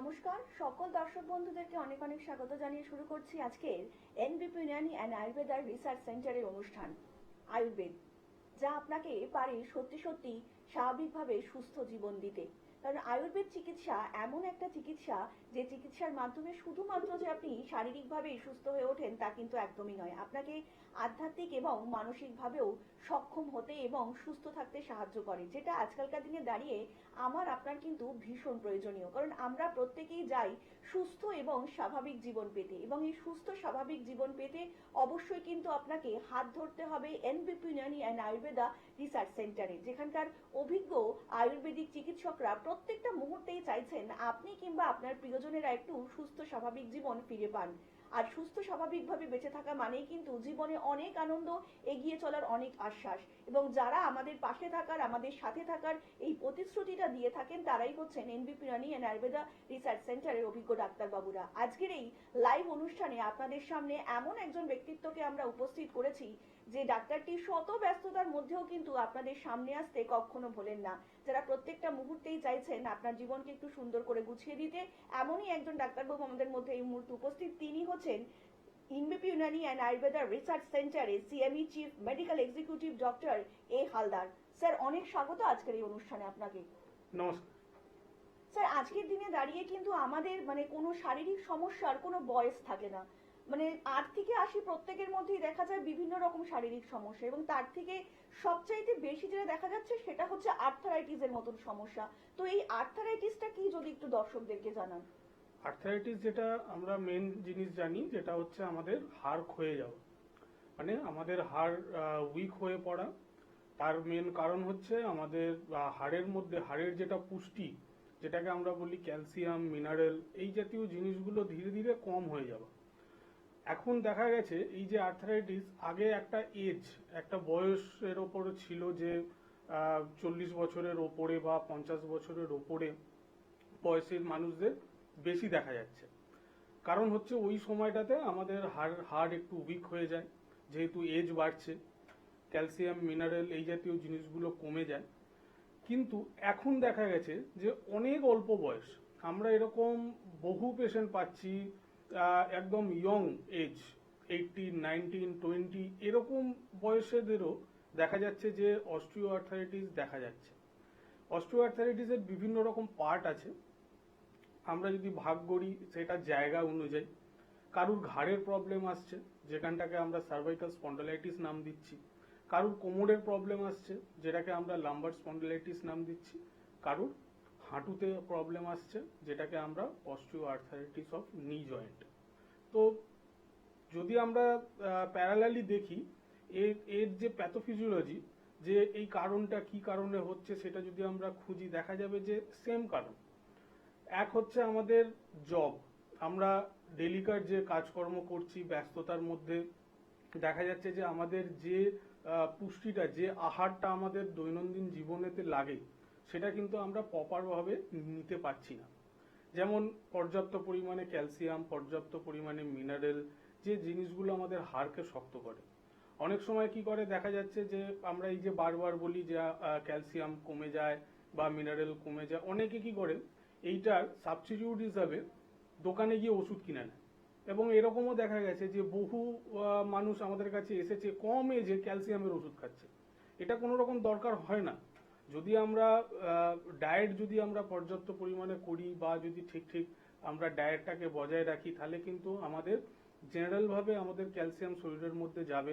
নমস্কার সকল দর্শক বন্ধুদেরকে অনেক অনেক স্বাগত জানিয়ে শুরু করছি আজকের এনবিপি ইউনানি অ্যান্ড আয়ুর্বেদার রিসার্চ সেন্টারের অনুষ্ঠান আয়ুর্বেদ, যা আপনাকে পারে সত্যি সত্যি স্বাভাবিকভাবে সুস্থ জীবন দিতে। কারণ আয়ুর্বেদ চিকিৎসা এমন একটা চিকিৎসা যে চিকিৎসার মাধ্যমে শুধুমাত্র যে আপনি শারীরিকভাবেই সুস্থ হয়ে ওঠেন তা কিন্তু একদমই নয়, আপনাকে আধ্যাত্মিক এবং মানসিকভাবেও সক্ষম হতে এবং সুস্থ থাকতে সাহায্য করে, যেটা আজকালকার দিনে দাঁড়িয়ে আমার আপনার কিন্তু ভীষণ প্রয়োজনীয়। কারণ আমরা প্রত্যেকেই যাই সুস্থ এবং স্বাভাবিক জীবন পেতে, এবং এই সুস্থ স্বাভাবিক জীবন পেতে অবশ্যই কিন্তু আপনাকে হাত ধরতে হবে এনবিপি ইউনানি অ্যান্ড আয়ুর্বেদা রিসার্চ সেন্টারে, যেখানকার অভিজ্ঞ আয়ুর্বেদিক চিকিৎসকরা প্রত্যেকটা মুহূর্তেই চাইছেন আপনি কিংবা আপনার প্রিয়জনেরা একটু সুস্থ স্বাভাবিক জীবন ফিরে পান। আর সুস্থ স্বাভাবিকভাবে বেঁচে থাকা মানেই কিন্তু জীবনে অনেক আনন্দ, এগিয়ে চলার অনেক আশ্বাস, এবং যারা আমাদের পাশে থাকার, আমাদের সাথে থাকার এই প্রতিশ্রুতিটা দিয়ে থাকেন তারাই হচ্ছেন NBP Unani and Ayurveda research সেন্টারের অভিজ্ঞ ডাক্তারবাবুরা। আজকের এই লাইভ অনুষ্ঠানে আপনাদের সামনে এমন একজন ব্যক্তিত্বকে আমরা উপস্থিত করেছি যে ডাক্তারটি শত ব্যস্ততার মধ্যেও কিন্তু আপনাদের সামনে আসতে কখনো ভোলেন না, যারা প্রত্যেকটা মুহূর্তেই চাইছেন আপনার জীবনকে একটু সুন্দর করে গুছিয়ে দিতে। এমনই একজন ডাক্তারবাবু আমাদের মধ্যে এই মুহূর্তে উপস্থিত, তিনি হচ্ছেন NBP Unani and Ayurveda research সেন্টারে CME chief medical executive doctor A Haldar. Sir, অনেক স্বাগত আজকের এই অনুষ্ঠানে আপনাকে। নমস্কার স্যার, আজকের দিনে দাঁড়িয়ে কিন্তু আমাদের কোনো শারীরিক সমস্যার কোনো বয়স থাকে না। 8 থেকে 80 প্রত্যেকের মধ্যেই দেখা যায় বিভিন্ন রকম শারীরিক সমস্যা, এবং তার থেকে সবচাইতে বেশি যেটা দেখা যাচ্ছে সেটা হচ্ছে আর্থারাইটিসের মতন সমস্যা। তো এই আর্থারাইটিসটা কি, যদি একটু দর্শকদেরকে জানান। আর্থারাইটিস যেটা আমরা মেন জিনিস জানি, যেটা হচ্ছে আমাদের হাড় ক্ষয়ে যাওয়া, মানে আমাদের হাড় উইক হয়ে পড়া। তার মেন কারণ হচ্ছে আমাদের হাড়ের মধ্যে হাড়ের যেটা পুষ্টি, যেটাকে আমরা বলি ক্যালসিয়াম, মিনারেল, এই জাতীয় জিনিসগুলো ধীরে ধীরে কম হয়ে যাওয়া। এখন দেখা গেছে এই যে আর্থারাইটিস, আগে একটা এজ, একটা বয়সের ওপরে ছিল যে 40 বছরের ওপরে বা 50 বছরের ওপরে বয়সের মানুষদের বেশি দেখা যাচ্ছে। কারণ হচ্ছে ওই সময়টাতে আমাদের হাড় একটু উইক হয়ে যায়, যেহেতু এজ বাড়ছে, ক্যালসিয়াম, মিনারেল এই জাতীয় জিনিসগুলো কমে যায়। কিন্তু এখন দেখা গেছে যে অনেক অল্প বয়স, আমরা এরকম বহু পেশেন্ট পাচ্ছি একদম ইয়ং এজ, 18, 19, 20 এরকম বয়সেদেরও দেখা যাচ্ছে যে অস্টিও আর্থারাইটিস দেখা যাচ্ছে। অস্টিও আর্থারাইটিসের বিভিন্ন রকম পার্ট আছে, আমরা যদি ভাগ করি সেটা জায়গা অনুযায়ী। কারুর ঘাড়ের প্রবলেম আসছে, যেখানটাকে আমরা সার্ভাইকাল স্পন্ডালাইটিস নাম দিচ্ছি। কারুর কোমরের প্রবলেম আসছে, যেটাকে আমরা লাম্বার স্পন্ডালাইটিস নাম দিচ্ছি। কারুর হাঁটুতে প্রবলেম আসছে, যেটাকে আমরা অস্টিও আর্থারাইটিস অফ নি জয়েন্ট। তো যদি আমরা প্যারালালি দেখি এর যে প্যাথোফিজিওলজি, যে এই কারণটা কি কারণে হচ্ছে, সেটা যদি আমরা খুঁজি দেখা যাবে যে সেম কারণ। এক হচ্ছে আমাদের জব, আমরা ডেলিকার যে কাজকর্ম করছি, ব্যস্ততার মধ্যে দেখা যাচ্ছে যে আমাদের যে পুষ্টিটা, যে আহারটা আমাদের দৈনন্দিন জীবনেতে লাগে, সেটা কিন্তু আমরা প্রপারভাবে নিতে পারছি না। যেমন পর্যাপ্ত পরিমাণে ক্যালসিয়াম, পর্যাপ্ত পরিমাণে মিনারেল, যে জিনিসগুলো আমাদের হাড়কে শক্ত করে। অনেক সময় কি করে দেখা যাচ্ছে যে আমরা এই যে বারবার বলি যে ক্যালসিয়াম কমে যায় বা মিনারেল কমে যায়, অনেকে কি করে এইটার সাবস্টিটিউট হিসাবে দোকানে গিয়ে ওষুধ কিনে নেয়। এবং এরকমও দেখা গেছে যে বহু মানুষ আমাদের কাছে এসেছে কম এজে ক্যালসিয়ামের ওষুধ খাচ্ছে। এটা কোনো রকম দরকার হয় না। যদি আমরা ডায়েট যদি আমরা পর্যাপ্ত পরিমাণে করি, বা যদি ঠিক ঠিক আমরা ডায়েটটাকে বজায় রাখি, তাহলে কিন্তু আমাদের জেনারেলভাবে আমাদের ক্যালসিয়াম শরীরের মধ্যে যাবে,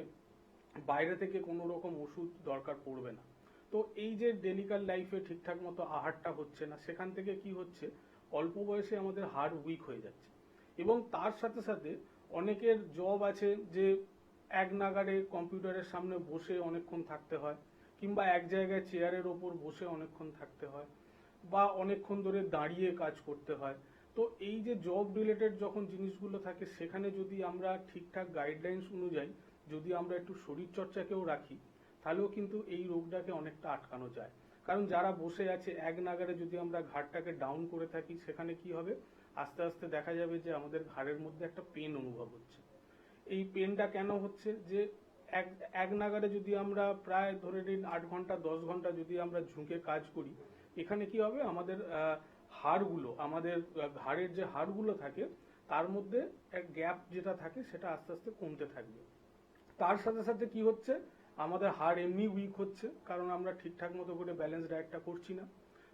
বাইরে থেকে কোনো রকম ওষুধ দরকার পড়বে না। তো এই যে ডেলিকাল লাইফে ঠিকঠাক মতো আহারটা হচ্ছে না, সেখান থেকে কি হচ্ছে, অল্প বয়সে আমাদের হাড় উইক হয়ে যাচ্ছে। এবং তার সাথে সাথে অনেকের জব আছে যে এক নাগাড়ে কম্পিউটারের সামনে বসে অনেকক্ষণ থাকতে হয়, কিংবা এক জায়গায় চেয়ারের ওপর বসে অনেকক্ষণ থাকতে হয়, বা অনেকক্ষণ ধরে দাঁড়িয়ে কাজ করতে হয়। তো এই যে জব রিলেটেড যখন জিনিসগুলো থাকে, সেখানে যদি আমরা ঠিকঠাক গাইডলাইন্স অনুযায়ী যদি আমরা একটু শরীর চর্চাকেও রাখি, তাহলেও কিন্তু এই রোগটাকে অনেকটা আটকানো যায়। কারণ যারা বসে আছে এক নাগাড়ে যদি আমরা ঘাড়টাকে ডাউন করে থাকি, সেখানে কি হবে, আস্তে আস্তে দেখা যাবে যে আমাদের ঘাড়ের মধ্যে একটা পেন অনুভব হচ্ছে। এই পেনটা কেন হচ্ছে, যে এক নাগাড়ে যদি আমরা প্রায় ধরে নিন 8 ঘন্টা 10 ঘন্টা যদি আমরা ঝুঁকে কাজ করি, এখানে কি হবে, আমাদের হাড়গুলো আমাদের ঘাড়ের যে হাড়গুলো থাকে তার মধ্যে এক গ্যাপ যেটা থাকে সেটা আস্তে আস্তে কমতে থাকবে। তার সাথে সাথে কি হচ্ছে, আমাদের হাড় এমনি উইক হচ্ছে, কারণ আমরা ঠিকঠাক মতো করে ব্যালেন্স ডায়েটটা করছি না।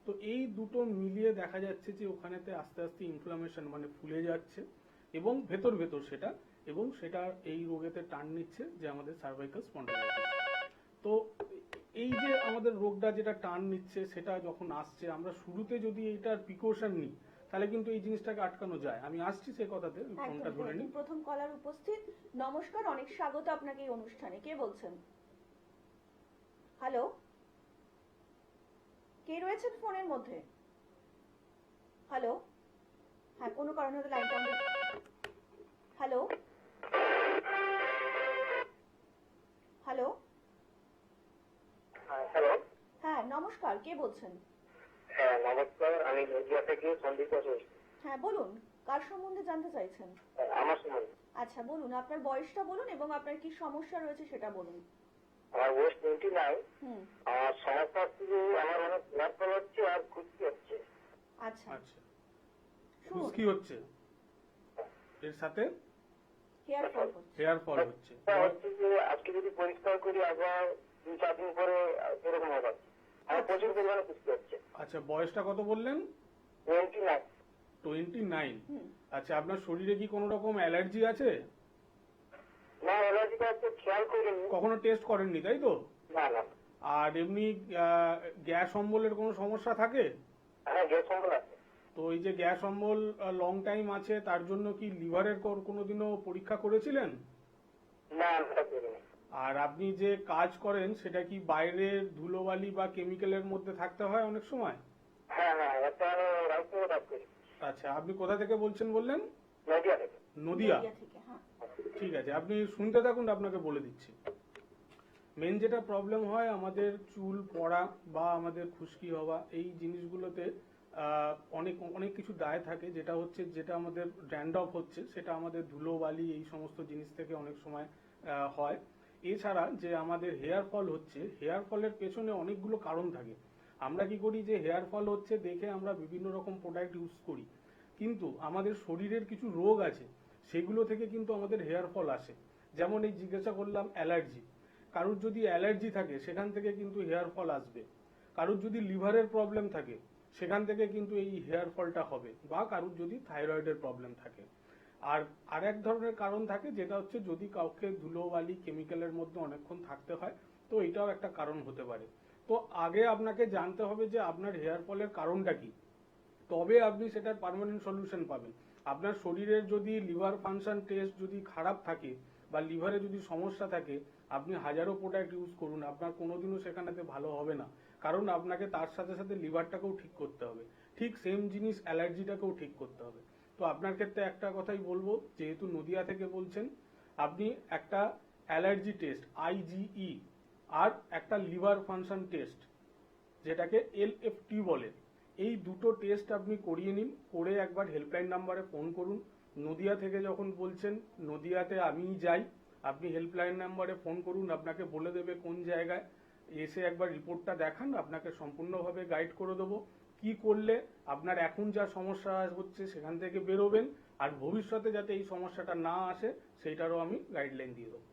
তো এই দুটো মিলিয়ে দেখা যাচ্ছে যে ওখানেতে আস্তে আস্তে ইনফ্লামেশন মানে ফুলে যাচ্ছে এবং ভেতর ভেতর সেটা, এবং সেটা এই রোগেতে টান নিচ্ছে যে আমাদের সার্ভাইকাল স্পন্ডিলাইটিস। তো এই যে আমাদের রোগটা যেটা টান নিচ্ছে সেটা যখন আসছে, আমরা শুরুতে যদি এইটার প্রিকশন নিই তাহলে কিন্তু এই জিনিসটাকে আটকানো যায়। আমি আসছি সেই কথাতে, ফোনটা ধরে নিই। প্রথম কলার উপস্থিত। নমস্কার, অনেক স্বাগত আপনাকে এই অনুষ্ঠানে। কে বলছেন? হ্যালো, কে রয়েছেন ফোনের মধ্যে? হ্যালো, হ্যাঁ, কোনো কারণে হয়তো লাইনটা আমাদের। Hello, hello, hello. হ্যাঁ নমস্কার, কে বলছেন? হ্যাঁ নমস্কার, আমি নদিয়া থেকে সন্দীপ বসুই। হ্যাঁ বলুন, কার সম্বন্ধে জানতে চাইছেন? আমার সম্বন্ধে। আচ্ছা বলুন, আপনার বয়সটা বলুন এবং আপনার কি সমস্যা রয়েছে সেটা বলুন। আমার বয়স 29। হুম, আমার সমস্যা হচ্ছে যে আমার অনেক ব্যাপার হচ্ছে আর খুশি হচ্ছে। আচ্ছা আচ্ছা, শুনুন, কি হচ্ছে এর সাথে? হেয়ার ফল হচ্ছে। হেয়ার ফল হচ্ছে। হচ্ছে যে আজকে যদি পরিষ্কার করি আবার 2-4 দিন পরে এরকম হবে। আমার প্রচুর পরিমাণে খুশি হচ্ছে। আচ্ছা, বয়সটা কত বললেন? 29। 29। হুম, আচ্ছা, আপনার শরীরে কি কোনো রকম অ্যালার্জি আছে? না, অ্যালার্জিটা একটু খেয়াল করিনি। কখনো টেস্ট করেননি তাই তো? না না। আর এমনি গ্যাস অম্বলের কোনো সমস্যা থাকে? হ্যাঁ, গ্যাস অম্বল আছে। তো এই যে গ্যাস অম্বল লং টাইম আছে, তার জন্য কি লিভারের কোনোদিনও পরীক্ষা করেছিলেন? না, সেটা করিনি। আর আপনি যে কাজ করেন সেটা কি বাইরের ধুলোবালি বা কেমিক্যালের মধ্যে থাকতে হয় অনেক সময়? হ্যাঁ হ্যাঁ, একটা রাইসে কাজ করি। আচ্ছা, আপনি কোথা থেকে বলছেন বললেন? নদিয়া থেকে। নদিয়া। থেকে। হ্যাঁ, ঠিক আছে, আপনি শুনতে থাকুন, আপনাকে বলে দিচ্ছি। মেন যেটা প্রবলেম হয় আমাদের চুল পড়া বা আমাদের খুশকি হওয়া, এই জিনিসগুলোতে অনেক অনেক কিছু দায় থাকে। যেটা আমাদের ড্যান্ড্রফ হচ্ছে সেটা আমাদের ধুলোবালি এই সমস্ত জিনিস থেকে অনেক সময় হয়। এছাড়া যে আমাদের হেয়ার ফল হচ্ছে, হেয়ার ফলের পেছনে অনেকগুলো কারণ থাকে। আমরা কি করি, যে হেয়ার ফল হচ্ছে দেখে আমরা বিভিন্ন রকম প্রোডাক্ট ইউজ করি, কিন্তু আমাদের শরীরের কিছু রোগ আছে সেগুলো থেকে কিন্তু আমাদের হেয়ার ফল আসে। যেমন এই জিজ্ঞাসা করলাম অ্যালার্জি, কারোর যদি অ্যালার্জি থাকে সেখান থেকে কিন্তু হেয়ার ফল আসবে। কারোর যদি লিভারের প্রবলেম থাকে সেখান থেকে কিন্তু এই হেয়ার ফলটা হবে, বা কারোর যদি থাইরয়েডের প্রবলেম থাকে। আর এক ধরনের কারণ থাকে যেটা হচ্ছে যদি কাউকে ধুলোবালি কেমিক্যালের মধ্যে অনেকক্ষণ থাকতে হয়, তো এটাও একটা কারণ হতে পারে। তো আগে আপনাকে জানতে হবে যে আপনার হেয়ার ফলের কারণটা কি, তবে আপনি সেটার পার্মানেন্ট সলিউশন পাবেন। আপনার শরীরের যদি লিভার ফাংশন টেস্ট যদি খারাপ থাকে বা লিভারে যদি সমস্যা থাকে, আপনি হাজারো প্রোডাক্ট ইউজ করুন, আপনার কোনোদিনও সেখানেতে ভালো হবে না। কারণ আপনাকে তার সাথে সাথে লিভারটাকেও ঠিক করতে হবে, ঠিক সেম জিনিস অ্যালার্জিটাকেও ঠিক করতে হবে। তো আপনার ক্ষেত্রে একটা কথাই বলবো, যেহেতু নদিয়া থেকে বলছেন, আপনি একটা অ্যালার্জি টেস্ট IgE আর একটা লিভার ফাংশন টেস্ট যেটাকে LFT বলে, এই দুটো টেস্ট আপনি করিয়ে নিন। করে একবার হেল্পলাইন নাম্বারে ফোন করুন। নদিয়া থেকে যখন বলছেন, নদিয়াতে আমিই যাই, আপনি হেল্পলাইন নাম্বারে ফোন করুন, আপনাকে বলে দেবে কোন জায়গায়। এসে একবার রিপোর্টটা দেখান, আপনাকে সম্পূর্ণভাবে গাইড করে দেবো কি করলে আপনার এখন যা সমস্যা হচ্ছে সেখান থেকে বেরোবেন, আর ভবিষ্যতে যাতে এই সমস্যাটা না আসে সেইটারও আমি গাইডলাইন দিয়ে দেবো।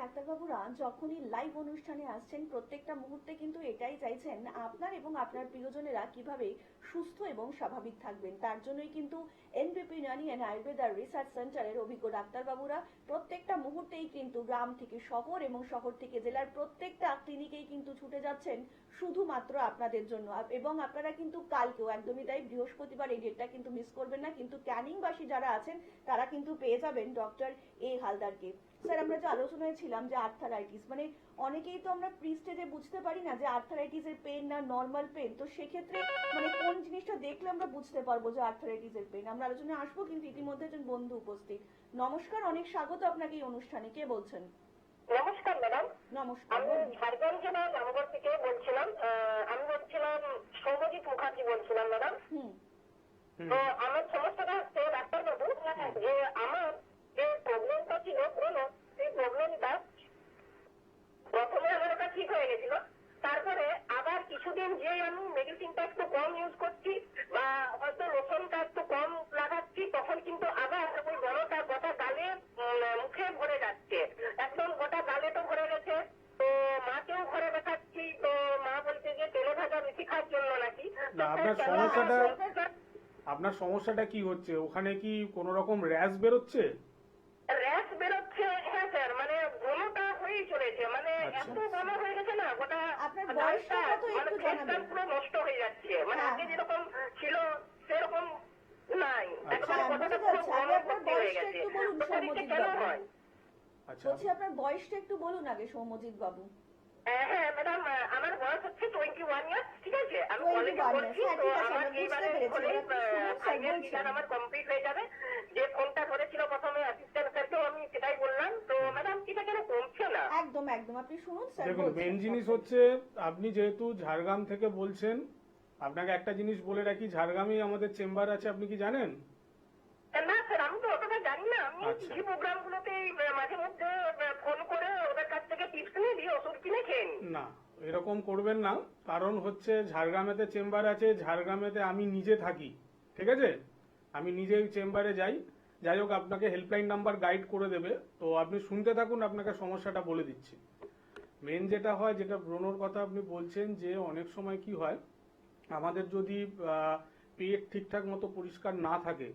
ডাক্তারবাবুরা যখনই লাইভ অনুষ্ঠানে আসছেন প্রত্যেকটা মুহূর্তে কিন্তু এটাই চাইছেন আপনার এবং আপনার প্রিয়জনেরা কিভাবে সুস্থ এবং স্বাভাবিক থাকবেন। তার জন্যই কিন্তু এনবিপি ইউনানি অ্যান্ড আয়ুর্বেদা রিসার্চ সেন্টারের অভিজ্ঞ ডাক্তারবাবুরা প্রত্যেকটা মুহূর্তেই কিন্তু গ্রাম থেকে শহর এবং শহর থেকে জেলার প্রত্যেকটা ক্লিনিকেই কিন্তু ছুটে যাচ্ছেন শুধুমাত্র আপনাদের জন্য। এবং আপনারা কিন্তু কালকেও একদমই তাই, বৃহস্পতিবার এই ডেটটা কিন্তু মিস করবেন না। কিন্তু ক্যানিংবাসী যারা আছেন তারা কিন্তু পেয়ে যাবেন ডক্টর A হালদারকে। স্যার, আমরা যে আলোচনায় ছিলাম যে আর্থারাইটিস, মানে অনেকেই তো আমরা প্রি স্টেজে বুঝতে পারি না যে আর্থারাইটিস এর পেন না নর্মাল পেন। তো সেক্ষেত্রে মানে কোন জিনিসটা দেখলে আমরা বুঝতে পারবো যে আর্থারাইটিস এর পেন? আমরা আলোচনায় আসবো, কিন্তু ইতিমধ্যে একজন বন্ধু উপস্থিত। নমস্কার, অনেক স্বাগত আপনাকে এই অনুষ্ঠানে। কে বলছেন? নমস্কার ম্যাডাম। নমস্কার। আমি ঝাড়গ্রাম জেলার রামগড় থেকে বলছিলাম। আমি বলছিলাম সৌম্যজিৎ মুখার্জি বলছিলাম ম্যাডাম। তো আমার সমস্যাটা হচ্ছে ডাক্তারবাবু, যে আমার যে প্রবলেমটা ছিল পুরোনো, সেই প্রবলেমটা প্রথমে আমার ওটা ঠিক হয়ে গেছিল। তারপরে আবার কিছুদিন যে আমি মেডিসিনটা একটু কম ইউজ করছি বা আপনার সমস্যাটা আপনার সমস্যাটা কি হচ্ছে? ওখানে কি কোনো রকম র্যাশ বেরোচ্ছে? র্যাশ বেরোচ্ছে, হ্যাঁ স্যার, মানে ব্রণটা হয়েই চলেছে, মানে আচ্ছা। এত ব্রণ হয়ে গেছে না গোটা আপনার বয়সটা গালটা, কত মানে একটু ফেসটা জানাবেন। পুরো নষ্ট হয়ে যাচ্ছে, মানে হ্যাঁ, আগে হ্যাঁ। যেরকম ছিল সেরকম নাই, আচ্ছা। একেবারে হ্যাঁ, কথাটা বুঝতে পুরো পারছি। আগে ব্রণ আপনার ভর্তি হয়ে বয়সটা গেছে। একটু বলুন, তো সেটা সৌম্যজিৎ কেন বাবু। হয়? আচ্ছা। বলছি আপনার বয়সটা একটু বলুন আগে, সৌম্যজিৎ বাবু। হ্যাঁ ম্যাডাম, আমার বয়স হচ্ছে 21 ইয়ার্স, ঠিক আছে? আমি 21 কলেজে years, পড়ছি, হ্যাঁ, তো ঠিক আছে, আমার আমরা বুঝতে এইবারে পেরেছি। হলেই এবার আপনি শুনুন, স্যার 5 ইয়ার বলছেন। ইয়ার আমার কমপ্লিট হয়ে যাবে। যে ফোনটা ধরেছিল প্রথমে অ্যাসিস্ট্যান্ট স্যারকেও আমি সেটাই বললাম, তো ম্যাডাম এটা কেন কমছে না? একদম একদম, আপনি শুনুন, স্যার দেখুন, বলছেন। মেন জিনিস হচ্ছে আপনি যেহেতু ঝাড়গ্রাম থেকে বলছেন, আপনাকে একটা জিনিস বলে রাখি, ঝাড়গ্রামেই আমাদের চেম্বার আছে, আপনি কি জানেন? না স্যার, আমি তো অতটা জানি না। আমি আচ্ছা। টিভি প্রোগ্রামগুলোতে মাঝে মধ্যে ফোন করে ওদের কাছ থেকে টিপস নিয়ে দিয়ে ওষুধ কিনে খেয়ে নিই। না, এরকম করবেন না। কারণ হচ্ছে ঝাড়গ্রামেতে চেম্বার আছে, ঝাড়গ্রামেতে আমি নিজে থাকি, ঠিক আছে? আমি নিজেই চেম্বারে যাই। যাই হোক, আপনাকে হেল্পলাইন নাম্বার গাইড করে দেবে, তো আপনি শুনতে থাকুন, আপনাকে সমস্যাটা বলে দিচ্ছি। মেন যেটা হয়, যেটা ব্রণর কথা আপনি বলছেন, যে অনেক সময় কি হয়, আমাদের যদি পেট ঠিকঠাক মতো পরিষ্কার না থাকে,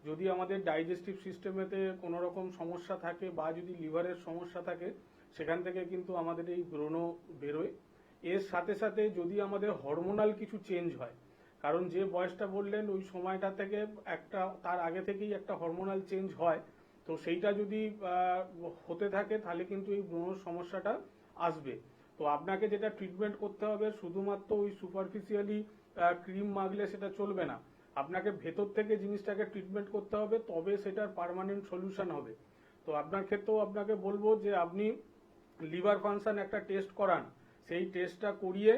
যদি আমাদের ডাইজেস্টিভ সিস্টেমেতে কোনো রকম সমস্যা থাকে, বা যদি লিভারের সমস্যা থাকে, সেখান থেকে কিন্তু আমাদের এই ব্রণ বেরোয়। এর সাথে সাথে যদি আমাদের হরমোনাল কিছু চেঞ্জ হয়, কারণ যে বয়সটা বললেন ওই সময়টা থেকে একটা, তার আগে থেকেই একটা হরমোনাল চেঞ্জ হয়, তো সেইটা যদি হতে থাকে, তাহলে কিন্তু এই ব্রণর সমস্যাটা আসবে। তো আপনাকে যেটা ট্রিটমেন্ট করতে হবে, শুধুমাত্র ওই সুপারফিশিয়ালি ক্রিম মাখলে সেটা চলবে না। আপনাকে ভেতর থেকে জিনিসটাকে ট্রিটমেন্ট করতে হবে, তবে সেটার পার্মানেন্ট সলিউশন হবে। তো আপনার ক্ষেত্রেও আপনাকে বলবো যে আপনি লিভার ফাংশন একটা টেস্ট করান। সেই টেস্টটা করিয়ে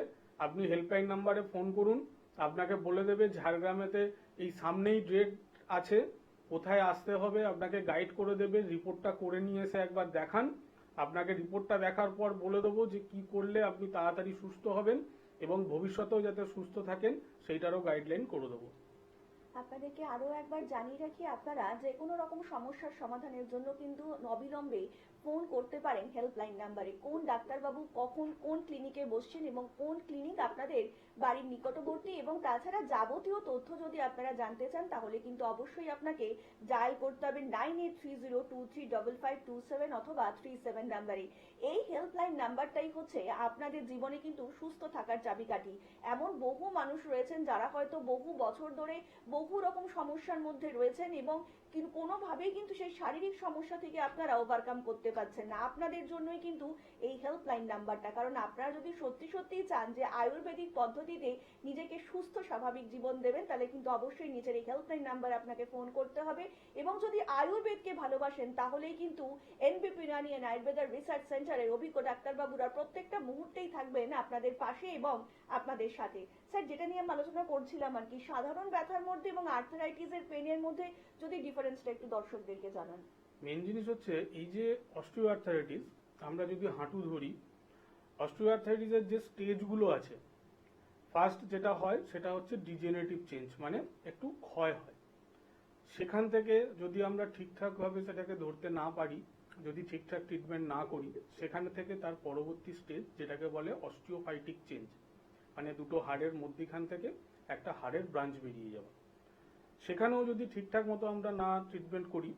আপনি হেল্পলাইন নাম্বারে ফোন করুন। আপনাকে বলে দেবে ঝাড়গ্রামেতে এই সামনেই ডেট আছে, কোথায় আসতে হবে আপনাকে গাইড করে দেবে। রিপোর্টটা করে নিয়ে এসে একবার দেখান। আপনাকে রিপোর্টটা দেখার পর বলে দেবো যে কি করলে আপনি তাড়াতাড়ি সুস্থ হবেন এবং ভবিষ্যতেও যাতে সুস্থ থাকেন সেইটারও গাইডলাইন করে দেবো। আপনাদেরকে আরো একবার জানিয়ে রাখি, আপনারা যে কোনো রকম সমস্যার সমাধানের জন্য কিন্তু অবিলম্বে ফোন করতে পারেন হেল্পলাইন নাম্বারে। কোন ডাক্তারবাবু কখন কোন ক্লিনিকে বসছেন এবং কোন ক্লিনিক আপনাদের বাড়ির নিকটবর্তী, এবং তাছাড়া যাবতীয় তথ্য যদি আপনারা জানতে চান, তাহলে কিন্তু অবশ্যই আপনাকে ডায়াল করতে হবে 9830235527 অথবা 37 নাম্বারে। এই হেল্পলাইন নাম্বারটাই হচ্ছে আপনাদের জীবনে কিন্তু সুস্থ থাকার চাবিকাঠি। এমন বহু মানুষ রয়েছেন যারা হয়তো বহু বছর ধরে বহু রকম সমস্যার মধ্যে রয়েছেন, এবং কোনোভাবেই কিন্তু সেই শারীরিক সমস্যা থেকে আপনারা ওভারকাম করতে পারছেন না। আপনাদের জন্যই কিন্তু এই হেল্পলাইন নাম্বারটা, কারণ আপনারা যদি সত্যি সত্যিই চান যে আয়ুর্বেদিক পদ্ধতিতে নিজেকে সুস্থ স্বাভাবিক জীবন দেবেন, তাহলে কিন্তু অবশ্যই নিজের এই হেল্পলাইন নাম্বার আপনাকে ফোন করতে হবে। এবং যদি আয়ুর্বেদকে ভালোবাসেন, তাহলেই কিন্তু এনবিপি ইউনানি অ্যান্ড আয়ুর্বেদার রিসার্চ সেন্টারের অভিজ্ঞ ডাক্তারবাবুরা প্রত্যেকটা মুহূর্তেই থাকবেন আপনাদের পাশে এবং আপনাদের সাথে। স্যার, যেটা নিয়ে আমরা আলোচনা করছিলাম আর কি, সাধারণ ব্যথার মধ্যে এবং আর্থারাইটিসের পেনের মধ্যে যদি ডিফারেন্সটা একটু দর্শকদেরকে জানান। মেন জিনিস হচ্ছে এই যে অস্টিও আর্থারাইটিস, আমরা যদি হাঁটু ধরি, অস্টিও আর্থারাইটিসের যে স্টেজগুলো আছে, ফার্স্ট যেটা হয় সেটা হচ্ছে ডিজেনারেটিভ চেঞ্জ, মানে একটু ক্ষয় হয়। সেখান থেকে যদি আমরা ঠিকঠাকভাবে সেটাকে ধরতে না পারি, যদি ঠিকঠাক ট্রিটমেন্ট না করি, সেখান থেকে তার পরবর্তী স্টেজ যেটাকে বলে অস্টিওফাইটিক চেঞ্জ, মানে দুটো হাড়ের মধ্যিখান থেকে একটা হাড়ের ব্রাঞ্চ বেরিয়ে যাওয়া। সেখানেও যদি ঠিকঠাক মতো আমরা না ট্রিটমেন্ট করি,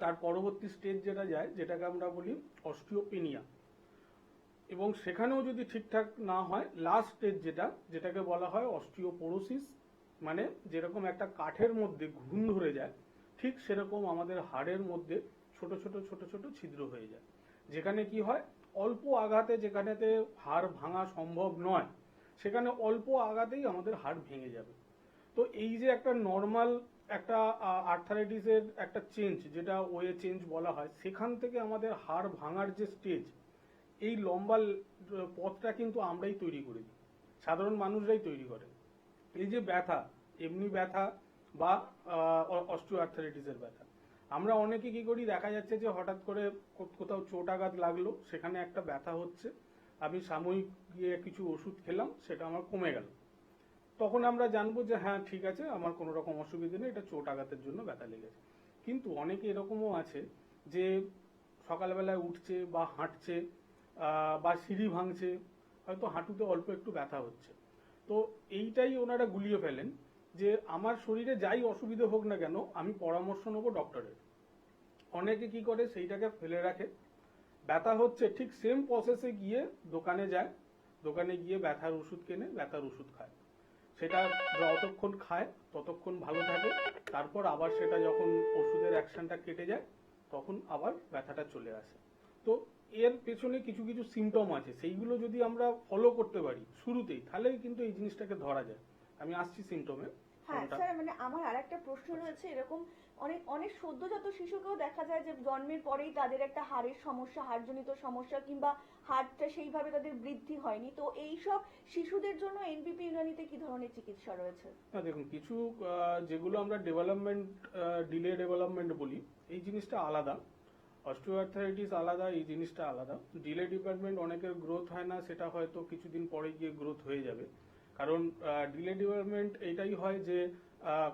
তার পরবর্তী স্টেজ যেটা যায়, যেটাকে আমরা বলি অস্টিওপেনিয়া, এবং সেখানেও যদি ঠিকঠাক না হয়, লাস্ট স্টেজ যেটাকে বলা হয় অস্টিওপোরোসিস, মানে যেরকম একটা কাঠের মধ্যে ঘুণ ধরে যায়, ঠিক সেরকম আমাদের হাড়ের মধ্যে ছোট ছোট ছোট ছোট ছিদ্র হয়ে যায়, যেখানে কি হয়, অল্প আঘাতে, যেখানেতে হাড় ভাঙা সম্ভব নয়, সেখানে অল্প আঘাতেই আমাদের হাড় ভেঙে যাবে। তো এই যে একটা নর্মাল একটা আর্থারাইটিসের একটা চেঞ্জ, যেটা ওয়ে চেঞ্জ বলা হয়, সেখান থেকে আমাদের হাড় ভাঙার যে স্টেজ, এই লম্বা পথটা কিন্তু আমরাই তৈরি করি, সাধারণ মানুষরাই তৈরি করে। এই যে ব্যথা, এমনি ব্যথা বা অস্টিও আর্থারাইটিসের ব্যথা, আমরা অনেকে কি করি, দেখা যাচ্ছে যে হঠাৎ করে কোথাও চোট আঘাত লাগলো, সেখানে একটা ব্যথা হচ্ছে, আমি সাময়িক গিয়ে কিছু ওষুধ খেলাম, সেটা আমার কমে গেল, তখন আমরা জানবো যে হ্যাঁ ঠিক আছে, আমার কোনো রকম অসুবিধা নেই, এটা চোট আঘাতের জন্য ব্যথা লেগেছে। কিন্তু অনেকে এরকমও আছে যে সকালবেলায় উঠছে বা হাঁটছে বা সিঁড়ি ভাঙছে, হয়তো হাঁটুতে অল্প একটু ব্যথা হচ্ছে, তো তো এইটাই ওনারা গুলিয়ে ফেলেন যে আমার শরীরে যাই অসুবিধা হোক না কেন আমি পরামর্শ নেবো ডক্টরের। অনেকে কি করে সেইটাকে ফেলে রাখে, ব্যথা হচ্ছে ঠিক সেম প্রসেসে গিয়ে দোকানে যায়, দোকানে গিয়ে ব্যথার ওষুধ কেনে, ব্যথার ওষুধ খায়, সেটা যতক্ষণ খায় ততক্ষণ ভালো থাকে, তারপর আবার সেটা যখন ওষুধের অ্যাকশনটা কেটে যায় তখন আবার ব্যথাটা চলে আসে। তো এর পেছনে কিছু কিছু সিমটম আছে, সেইগুলো যদি আমরা ফলো করতে পারি শুরুতেই তাহলেই কিন্তু এই জিনিসটাকে ধরা যায়। আমি আসছি সিমটমে। হ্যাঁ স্যার, মানে আমার আরেকটা প্রশ্ন রয়েছে, এরকম অনেক অনেক সদ্যজাত শিশুকেও দেখা যায় যে জন্মের পরেই তাদের একটা হাড়ের সমস্যা, হাড়জনিত সমস্যা, কিংবা হাড়টা সেইভাবে তাদের বৃদ্ধি হয়নি। তো এইসব শিশুদের জন্য এনবিপি ইউনানিতে কি ধরনের চিকিৎসা রয়েছে? না দেখুন, কিছু যেগুলো আমরা ডেভেলপমেন্ট ডিলে ডেভেলপমেন্ট বলি, এই জিনিসটা আলাদা। অস্টিওআর্থারাইটিস আলাদা, এই জিনিসটা আলাদা। ডিলে ডিপার্টমেন্ট অনেকের গ্রোথ হয় না, সেটা হয়তো কিছুদিন পরে গিয়ে গ্রোথ হয়ে যাবে। কারণ ডিলে ডেভেলপমেন্ট এইটাই হয় যে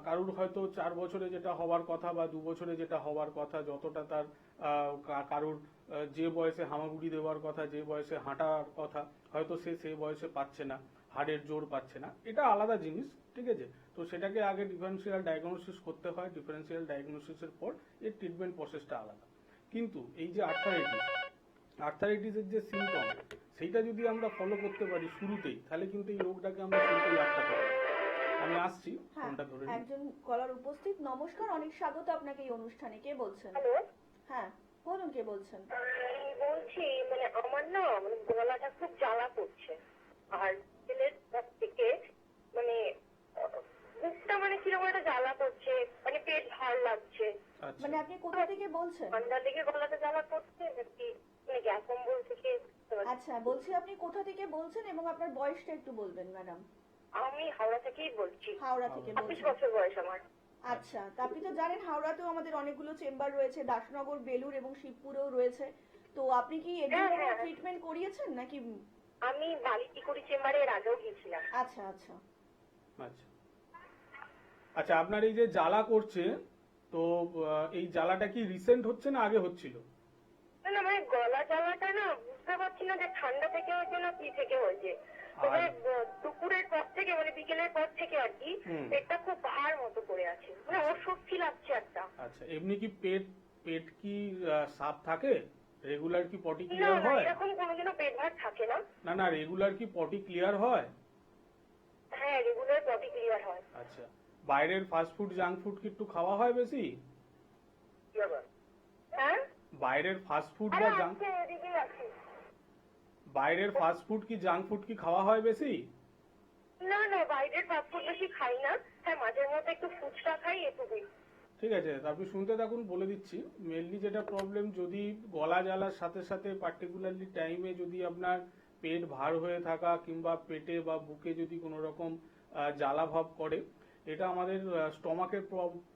কারুর হয়তো 4 বছরে যেটা হওয়ার কথা বা 2 বছরে যেটা হওয়ার কথা, যতটা তার কারুর যে বয়সে হামাগুড়ি দেওয়ার কথা, যে বয়সে হাঁটার কথা, হয়তো সে সেই বয়সে পাচ্ছে না, হাড়ের জোর পাচ্ছে না, এটা আলাদা জিনিস, ঠিক আছে। তো সেটাকে আগে ডিফারেন্সিয়াল ডায়াগনোসিস করতে হয়, ডিফারেন্সিয়াল ডায়াগনোসিসের পর এর ট্রিটমেন্ট প্রসেসটা আলাদা। কিন্তু এই যে আর্থারাইটিসের যে সিমটম, সেইটা যদি আমরা ফলো করতে পারি শুরুতেই, তাহলে কিন্তু এই রোগটাকে আমরা শুরুতেই আটকাতে পারি। আমি আসছি, ফোনটা ধরে নিই। একজন কলার উপস্থিত। নমস্কার, অনেক স্বাগত আপনাকে এই অনুষ্ঠানে। কে বলছেন? হ্যালো, হ্যাঁ বলুন, কে বলছেন? আমি বলছি মানে আমার না মানে গলাটা খুব জ্বালা করছে, আর ছেলের কাছ থেকে মানে বুকটা মানে কিরকম একটা জ্বালা করছে, মানে পেট ভার লাগছে। আচ্ছা, মানে আপনি কোথা থেকে বলছেন? ঠান্ডা লেগে গলাটা জ্বালা করছে নাকি মানে গ্যাস অম্বল থেকে? আচ্ছা, বলছি আপনি কোথা থেকে বলছেন এবং আপনার বয়সটা একটু বলবেন ম্যাডাম। আমি হাওড়া থেকেই বলছি। হাওড়া থেকে 25 বলছেন? বছর বয়স আমার। আচ্ছা, তা আপনি তো জানেন হাওড়াতেও আমাদের অনেকগুলো চেম্বার রয়েছে, দাসনগর, বেলুর এবং শিবপুরেও রয়েছে। তো আপনি কি এর জন্য হ্যাঁ, হ্যাঁ। ট্রিটমেন্ট করিয়েছেন নাকি? আমি বালিটিকুড়ি চেম্বারে এর আগেও গিয়েছিলাম। আচ্ছা আচ্ছা। আচ্ছা, আচ্ছা, আপনার এই যে জ্বালা করছে, তো এই জ্বালাটা কি রিসেন্ট হচ্ছে না আগে হচ্ছিল? না না, মানে গলা জ্বালাটা না বুঝতে পারছি না যে ঠান্ডা থেকে হয়েছে না কি থেকে হয়েছে। তবে দুপুরের পর থেকে মানে বিকেলের পর থেকে আর কি পেটটা খুব ভার মতো করে আছে, মানে অস্বস্তি লাগছে একটা। আচ্ছা, এমনি কি পেট পেট কি সাফ থাকে? রেগুলার কি পটি না ক্লিয়ার না, হয়? এরকম কোনোদিনও পেট ভার থাকে না। না না, রেগুলার কি পটি ক্লিয়ার হয়? হ্যাঁ, রেগুলার বডি ক্লিয়ার হয়। আচ্ছা, বাইরের ফাস্ট ফুড জাঙ্ক ফুড কি একটু খাওয়া হয় বেশি? হ্যাঁ, বাইরের ফাস্ট ফুড আরে বা জাঙ্ক আজকে এদিকে আছি। বাইরের ফাস্ট ফুড কি জাঙ্ক ফুড কি খাওয়া হয় বেশি? না না, বাইরের ফাস্ট ফুড বেশি খাই না। হ্যাঁ, মাঝে মধ্যে একটু ফুচকা খাই, এটুকুই। ঠিক আছে, তা আপনি শুনতে থাকুন, বলে দিচ্ছি। মেনলি যেটা প্রবলেম, যদি গলা জ্বালার সাথে সাথে পার্টিকুলারলি টাইমে যদি আপনার পেট ভার হয়ে থাকা কিংবা পেটে বা বুকে যদি কোনো রকম জ্বালা ভাব করে, এটা আমাদের স্টমাকের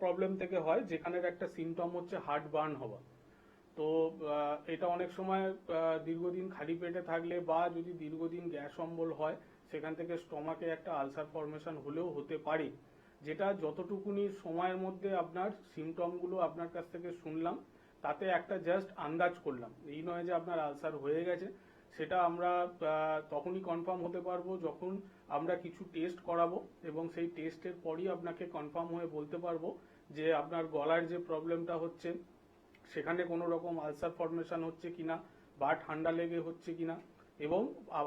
প্রবলেম থেকে হয়, যেখানের একটা সিমটম হচ্ছে হার্ট বার্ন হওয়া। তো এটা অনেক সময় দীর্ঘদিন খালি পেটে থাকলে বা যদি দীর্ঘদিন গ্যাস অম্বল হয়, সেখান থেকে স্টমাকে একটা আলসার ফর্মেশন হলেও হতে পারে। যেটা যতটুকুনি সময়ের মধ্যে আপনার সিমটমগুলো আপনার কাছ থেকে শুনলাম, তাতে একটা জাস্ট আন্দাজ করলাম। এই নয় যে আপনার আলসার হয়ে গেছে, সেটা আমরা তখনই কনফার্ম হতে পারবো যখন আমরা কিছু টেস্ট করাবো, এবং সেই টেস্টের পরই আপনাকে কনফার্ম হয়ে বলতে পারবো যে আপনার গলার যে প্রবলেমটা হচ্ছে সেখানে কোনো রকম আলসার ফর্মেশন হচ্ছে কিনা, বা ঠান্ডা লেগে হচ্ছে কিনা, এবং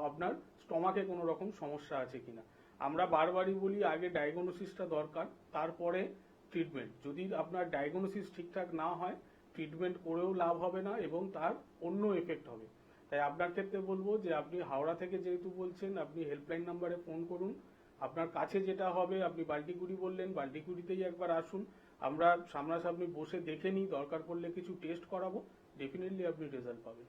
আপনার স্টমাকে কোনো রকম সমস্যা আছে কিনা। আমরা বারবারই বলি আগে ডায়াগনোসিসটা দরকার, তারপরে ট্রিটমেন্ট। যদি আপনার ডায়াগনোসিস ঠিকঠাক না হয়, ট্রিটমেন্ট করেও লাভ হবে না এবং তার অন্য এফেক্ট হবে। তাই আপনার ক্ষেত্রে বলবো যে আপনি হাওড়া থেকে যেহেতু বলছেন, আপনি হেল্পলাইন নাম্বারে ফোন করুন। আপনার কাছে যেটা হবে, আপনি বাল্টিকুড়ি বললেন, বাল্টিকুড়িতেই একবার আসুন, আমরা সামনাসামনি বসে দেখে নিই, দরকার পড়লে কিছু টেস্ট করাবো, ডেফিনেটলি আপনি রেজাল্ট পাবেন।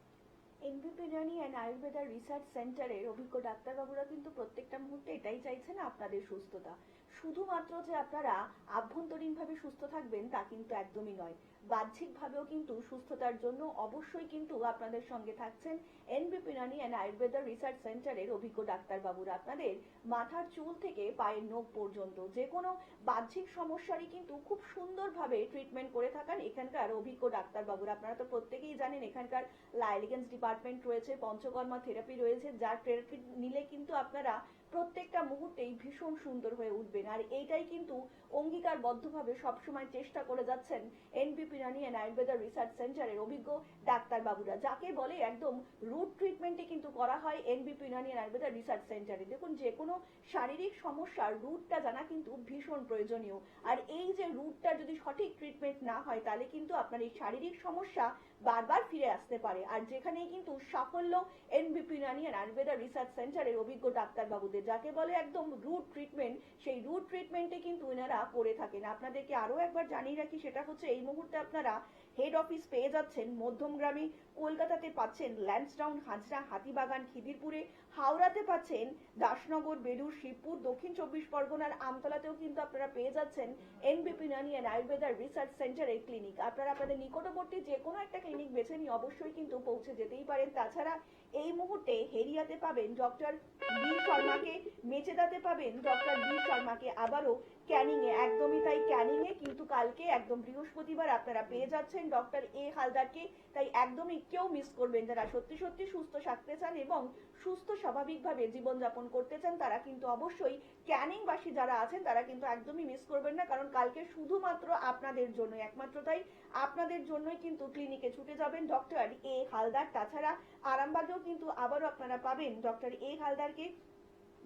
এনবিপি ইউনানি অ্যান্ড আয়ুর্বেদা রিসার্চ সেন্টারের অভিজ্ঞ ডাক্তারবাবুরা কিন্তু প্রত্যেকটা মুহূর্তে এটাই চাইছেন, আপনাদের সুস্থতা। শুধুমাত্র যে আপনারা আভ্যন্তরীণভাবে সুস্থ থাকবেন তা কিন্তু একদমই নয়, বাহ্যিকভাবেও কিন্তু সুস্থতার জন্য অবশ্যই কিন্তু আপনাদের সঙ্গে থাকছেন এনবিপি ইউনানি অ্যান্ড আয়ুর্বেদা রিসার্চ সেন্টারের অভিজ্ঞ ডাক্তারবাবুরা। আপনাদের মাথার চুল থেকে পায়ের নখ পর্যন্ত যে কোনো বাহ্যিক সমস্যারই কিন্তু খুব সুন্দরভাবে ট্রিটমেন্ট করে থাকেন এখানকার অভিজ্ঞ ডাক্তারবাবুরা। আপনারা তো প্রত্যেকেই জানেন এখানকার লাইলিগেন্স ডিপার্টমেন্ট রয়েছে, পঞ্চকর্মা থেরাপি রয়েছে, যার থেরাপি নিলে কিন্তু আপনারা প্রত্যেকটা মুহূর্তেই ভীষণ সুন্দর হয়ে উঠবেন। আর এইটাই কিন্তু অঙ্গীকারবদ্ধভাবে সবসময় চেষ্টা করে যাচ্ছেন এনবিপি ইউনানি অ্যান্ড আয়ুর্বেদা রিসার্চ সেন্টারের অভিজ্ঞ ডাক্তারবাবুরা, যাকে বলে একদম রুট ট্রিটমেন্টে কিন্তু করা হয় এনবিপি ইউনানি অ্যান্ড আয়ুর্বেদা রিসার্চ সেন্টারে। দেখুন, যে কোনো শারীরিক সমস্যার রুটটা জানা কিন্তু ভীষণ প্রয়োজনীয়। আর এই যে রুটটা যদি সঠিক ট্রিটমেন্ট না হয়, তাহলে কিন্তু আপনার এই শারীরিক সমস্যা বারবার ফিরে আসতে পারে। আর যেখানেই কিন্তু সাফল্য এনবিপি ইউনানি অ্যান্ড আয়ুর্বেদা রিসার্চ সেন্টারের অভিজ্ঞ ডাক্তারবাবুদের, যাকে বলে একদম রুট ট্রিটমেন্ট, সেই রুট ট্রিটমেন্টে কিন্তু এনারা করে থাকেন। আপনাদেরকে আরো একবার জানিয়ে রাখি, সেটা হচ্ছে এই মুহূর্তে আপনারা হেড অফিস পেয়ে যাচ্ছেন মধ্যমগ্রামে, কলকাতাতে পাচ্ছেন ল্যান্সডাউন, হাজরা, হাতিবাগান, খিদিরপুরে, হাওড়াতে পাচ্ছেন দাসনগর, বেলুর, শিবপুর, দক্ষিণ 24 পরগনার আমতলাতেও কিন্তু আপনারা পেয়ে যাচ্ছেন এনবিপি ইউনানি অ্যান্ড আয়ুর্বেদা রিসার্চ সেন্টারের ক্লিনিক। আপনারা আপনাদের নিকটবর্তী যে কোনো একটা ক্লিনিক বেছে নিয়ে অবশ্যই কিন্তু পৌঁছে যেতেই পারেন। তাছাড়া এই মুহূর্তে হেরিয়াতে পাবেন ডক্টর বি শর্মাকে, মেচেদাতে পাবেন ডক্টর বি শর্মাকে, আবারও ক্যানিং এ, একদমই তাই, ক্যানিং এ কিন্তু কালকে একদম বৃহস্পতিবার আপনারা পেয়ে যাচ্ছেন ডক্টর এ হালদারকে। তাই একদমই কেউ মিস করবেন, যারা সত্যি সত্যি সুস্থ থাকতে চান এবং সুস্থ স্বাভাবিকভাবে জীবনযাপন করতে চান, তারা কিন্তু অবশ্যই ক্যানিং বাসী যারা আছেন তারা কিন্তু একদমই মিস করবেন না, কারণ কালকে শুধুমাত্র আপনাদের জন্য, একমাত্র তাই আপনাদের জন্যই কিন্তু ক্লিনিকে ছুটে যাবেন ডক্টর এ হালদার। তাছাড়া আরামবাগেও কিন্তু আবারও আপনারা পাবেন ডক্টর এ হালদারকে,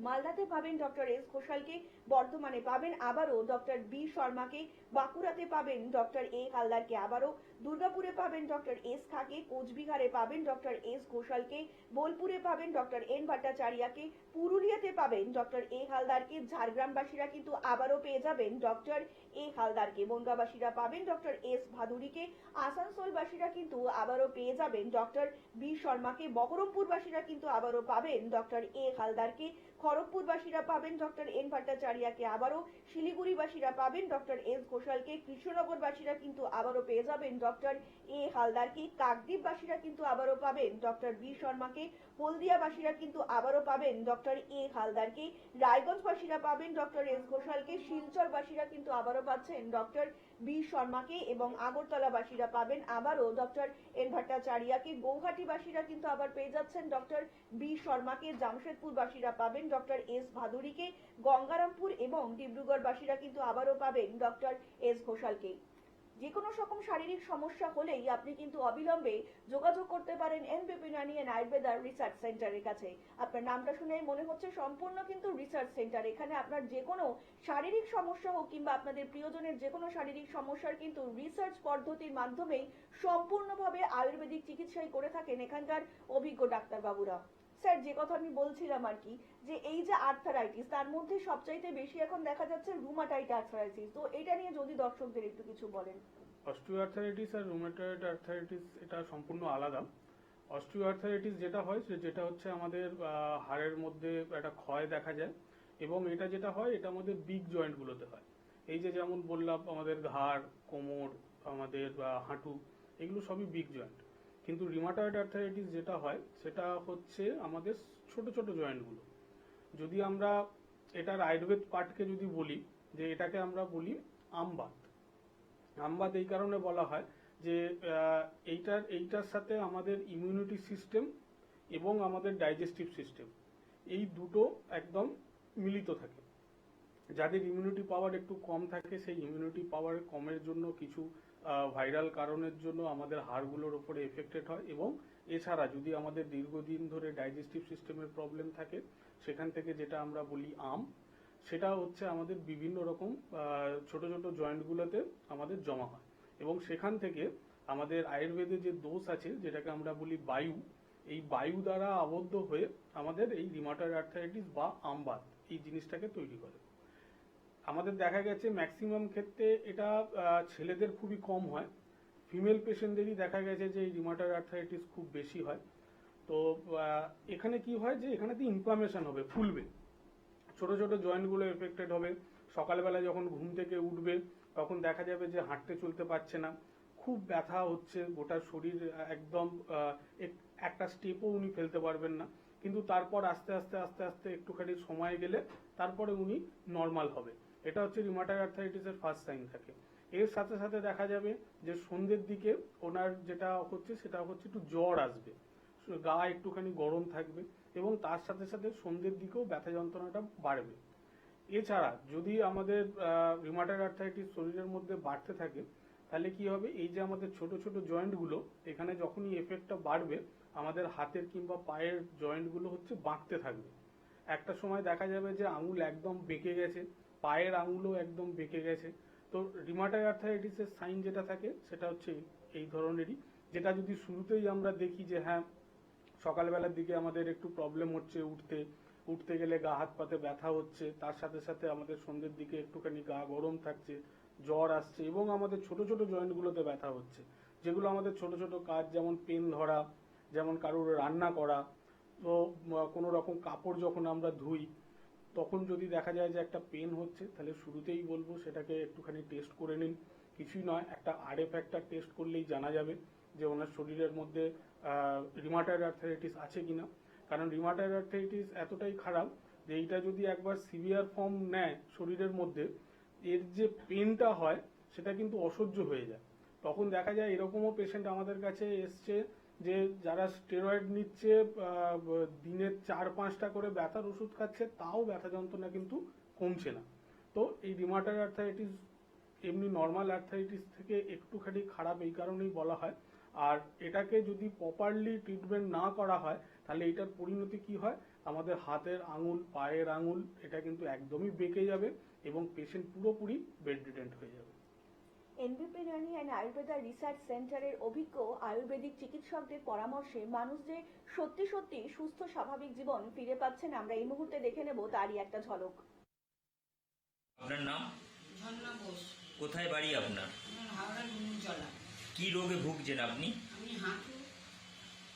মালদাতে পাবেন ডক্টর এস ঘোষালকে, বর্ধমানে পাবেন আবারও ডক্টর বি শর্মাকে, বাঁকুড়াতে পাবেন ডক্টর এ হালদারকে, আবারও দুর্গাপুরে পাবেন ডক্টর এস খাকে, কোচবিহারে পাবেন ডক্টর এস ঘোষালকে, বোলপুরে পাবেন ডক্টর এন ভট্টাচার্যকে, পুরুলিয়াতে পাবেন ডক্টর এ হালদারকে, ঝাড়গ্রামবাসীরা কিন্তু আবারও পেয়ে যাবেন ডক্টর এ হালদারকে, বনগাঁবাসীরা পাবেন ডক্টর এস ভাদুরীকে, আসানসোলবাসীরা কিন্তু আবারও পেয়ে যাবেন ডক্টর বি শর্মাকে, বহরমপুরবাসীরা কিন্তু আবারও পাবেন ডক্টর এ হালদারকে, খড়গপুরবাসীরা পাবেন ডক্টর এন ভট্টাচার্যকে, আবারও শিলিগুড়িবাসীরা পাবেন ডক্টর এস ঘোষালকে, কৃষ্ণনগরবাসীরা কিন্তু আবারও পেয়ে যাবেন ডক্টর এ হালদারকে, কাকদ্বীপবাসীরা কিন্তু আবারও পাবেন ডক্টর বি শর্মাকে, হলদিয়াবাসীরা কিন্তু আবারও পাবেন ডক্টর এ হালদারকে, রায়গঞ্জবাসীরা পাবেন ডক্টর এস ঘোষালকে, শিলচরবাসীরা কিন্তু আবারও পাচ্ছেন ডক্টর বি শর্মাকে, এবং আগরতলাবাসীরা পাবেন আবারও ডক্টর এন ভট্টাচার্যকে, গৌহাটিবাসীরা কিন্তু আবার পেয়ে যাচ্ছেন ডক্টর বি শর্মাকে, জামশেদপুরবাসীরা পাবেন ডক্টর এস ভাদুরীকে, গঙ্গারামপুর এবং ডিব্রুগড়বাসীরা কিন্তু আবারও পাবেন ডক্টর এস ঘোষালকে। যে কোনো রকম শারীরিক সমস্যা হলেই আপনি কিন্তু অবিলম্বে যোগাযোগ করতে পারেন এনবিপি ইউনানি অ্যান্ড আয়ুর্বেদা রিসার্চ সেন্টারের কাছে। আপনার নামটা শুনে মনে হচ্ছে সম্পূর্ণ কিন্তু রিসার্চ সেন্টার। এখানে আপনার যে কোনো শারীরিক সমস্যা হোক কিংবা আপনাদের প্রিয়জনের যে কোনো শারীরিক সমস্যার কিন্তু রিসার্চ পদ্ধতির মাধ্যমেই সম্পূর্ণভাবে আয়ুর্বেদিক চিকিৎসাই করে থাকেন এখানকার অভিজ্ঞ ডাক্তারবাবুরা। স্যার, যে কথা আমি বলছিলাম আর কি, যে এই যে আর্থারাইটিস, তার মধ্যে সবচাইতে বেশি এখন দেখা যাচ্ছে রুমাটয়েড আর্থারাইটিস, তো এটা নিয়ে যদি দর্শকদের একটু কিছু বলেন। অস্টিওআর্থারাইটিস আর রুমেটয়েড আর্থারাইটিস এটা সম্পূর্ণ আলাদা। অস্টিওআর্থারাইটিস যেটা হয় যেটা হচ্ছে আমাদের হাড়ের মধ্যে একটা ক্ষয় দেখা যায়, এবং এটা যেটা হয় এটা আমাদের বিগ জয়েন্টগুলোতে হয়। এই যে যেমন বললাম আমাদের ঘাড়, কোমর, আমাদের হাঁটু, এগুলো সবই বিগ জয়েন্ট। কিন্তু রিমাটয়েড আর্থারাইটিস যেটা হয় সেটা হচ্ছে আমাদের ছোট ছোট জয়েন্টগুলো। যদি আমরা এটার আয়ুর্বেদ পার্টকে যদি বলি, যে এটাকে আমরা বলি আমবাত। আমবাত এই কারণে বলা হয় যে এইটার সাথে আমাদের ইমিউনিটি সিস্টেম এবং আমাদের ডাইজেস্টিভ সিস্টেম এই দুটো একদম মিলিত থাকে। যাদের ইমিউনিটি পাওয়ার একটু কম থাকে, সেই ইমিউনিটি পাওয়ার কমের জন্য কিছু ভাইরাল কারণের জন্য আমাদের হাড়গুলোর উপরে এফেক্টেড হয়, এবং এছাড়া যদি আমাদের দীর্ঘদিন ধরে ডাইজেস্টিভ সিস্টেমের প্রবলেম থাকে, সেখান থেকে যেটা আমরা বলি সেটা হচ্ছে আমাদের বিভিন্ন রকম ছোট ছোট জয়েন্টগুলোতে আমাদের জমা হয়, এবং সেখান থেকে আমাদের আয়ুর্বেদে যে দোষ আছে যেটাকে আমরা বলি বায়ু, এই বায়ু দ্বারা আবদ্ধ হয়ে আমাদের এই রিমাটয়েড আর্থারাইটিস বা আমবাত এই জিনিসটাকে তৈরি করে। আমাদের দেখা গেছে ম্যাক্সিমাম ক্ষেত্রে এটা ছেলেদের খুবই কম হয়, ফিমেল পেশেন্টদেরই দেখা গেছে যে এই রিমাটয়েড আর্থারাইটিস খুব বেশি হয়। তো এখানে কি হয় যে এখানেতে ইনফ্লামেশন হবে, ফুলবে, ছোট ছোট জয়েন্টগুলো এফেক্টেড হবে। সকালবেলা যখন ঘুম থেকে উঠবে তখন দেখা যাবে যে হাঁটতে চলতে পারছে না, খুব ব্যথা হচ্ছে, গোটা শরীর একদম একটা স্টেপও উনি ফেলতে পারবেন না। কিন্তু তারপর আস্তে আস্তে আস্তে আস্তে একটুখানি সময় গেলে তারপরে উনি নর্মাল হবে। এটা হচ্ছে রিমাটয়েড আর্থারাইটিসের ফার্স্ট সাইন থাকে। এর সাথে সাথে দেখা যাবে যে সন্ধ্যের দিকে ওনার যেটা হচ্ছে সেটা হচ্ছে একটু জ্বর আসবে, গা একটুখানি গরম থাকবে এবং তার সাথে সাথে সন্ধ্যের দিকেও ব্যথা যন্ত্রণাটা বাড়বে। এছাড়া যদি আমাদের রিউমাটয়েড আর্থ্রাইটিস শরীরের মধ্যে বাড়তে থাকে তাহলে কি হবে, এই যে আমাদের ছোট ছোট জয়েন্টগুলো, এখানে যখনই এফেক্টটা বাড়বে আমাদের হাতের কিংবা পায়ের জয়েন্টগুলো হচ্ছে বাঁকতে থাকবে। একটা সময় দেখা যাবে যে আঙুল একদম বেঁকে গেছে, পায়ের আঙুলও একদম বেঁকে গেছে। তো রিউমাটয়েড আর্থ্রাইটিসের সাইন যেটা থাকে সেটা হচ্ছে এই ধরনেরই, যেটা যদি শুরুতেই আমরা দেখি যে হ্যাঁ সকালবেলার দিকে আমাদের একটু প্রবলেম হচ্ছে, উঠতে গেলে গা হাত পাতে ব্যথা হচ্ছে, তার সাথে সাথে আমাদের সন্ধ্যের দিকে একটুখানি গা গরম থাকছে, জ্বর আসছে এবং আমাদের ছোট ছোট জয়েন্টগুলোতে ব্যথা হচ্ছে, যেগুলো আমাদের ছোট ছোট কাজ যেমন পেন ধরা, যেমন কারোর রান্না করা, তো কোনো রকম কাপড় যখন আমরা ধুই তখন যদি দেখা যায় যে একটা পেন হচ্ছে, তাহলে শুরুতেই বলবো সেটাকে একটুখানি টেস্ট করে নিন। কিছুই নয়, একটা আরএফ একটা টেস্ট করলেই জানা যাবে যে ওনার শরীরের মধ্যে রিউমাটয়েড আর্থ্রাইটিস আছে কিনা। কারণ রিউমাটয়েড আর্থ্রাইটিস এতটাই খারাপ যে এইটা যদি একবার সিভিয়ার ফর্ম নেয় শরীরের মধ্যে, এর যে পেনটা হয় সেটা কিন্তু অসহ্য হয়ে যায়। তখন দেখা যায় এরকমও পেশেন্ট আমাদের কাছে এসছে যে যারা স্টেরয়েড নিচ্ছে, দিনে 4-5টা করে ব্যথার ওষুধ খাচ্ছে, তাও ব্যথা যন্ত্রণা কিন্তু কমছে না। তো এই রিউমাটয়েড আর্থ্রাইটিস এমনি নর্মাল আর্থ্রাইটিস থেকে একটুখানি খারাপ এই কারণেই বলা হয়। আর এটাকে যদি প্রপারলি ট্রিটমেন্ট না করা হয় তাহলে এটার পরিণতি কি হয়, আমাদের হাতের আঙুল, পায়ের আঙুল এটা কিন্তু একদমই বেঁকে যাবে এবং পেশেন্ট পুরোপুরি বেড রিডেন্ট হয়ে যাবে। এনবিপি ইউনানি অ্যান্ড আয়ুর্বেদা রিসার্চ সেন্টারের অভিজ্ঞ আয়ুর্বেদিক চিকিৎসকদের পরামর্শে মানুষ যে সত্যি সত্যি সুস্থ স্বাভাবিক জীবন ফিরে পাচ্ছেন, আমরা এই মুহূর্তে দেখে নেব তারই একটা ঝলক। আপনার নাম? ঝর্ণা বোস। কোথায় বাড়ি আপনার? আমার হাওড়া নুনজলা। কি রোগে ভুগছেন আপনি? আমি হাঁটু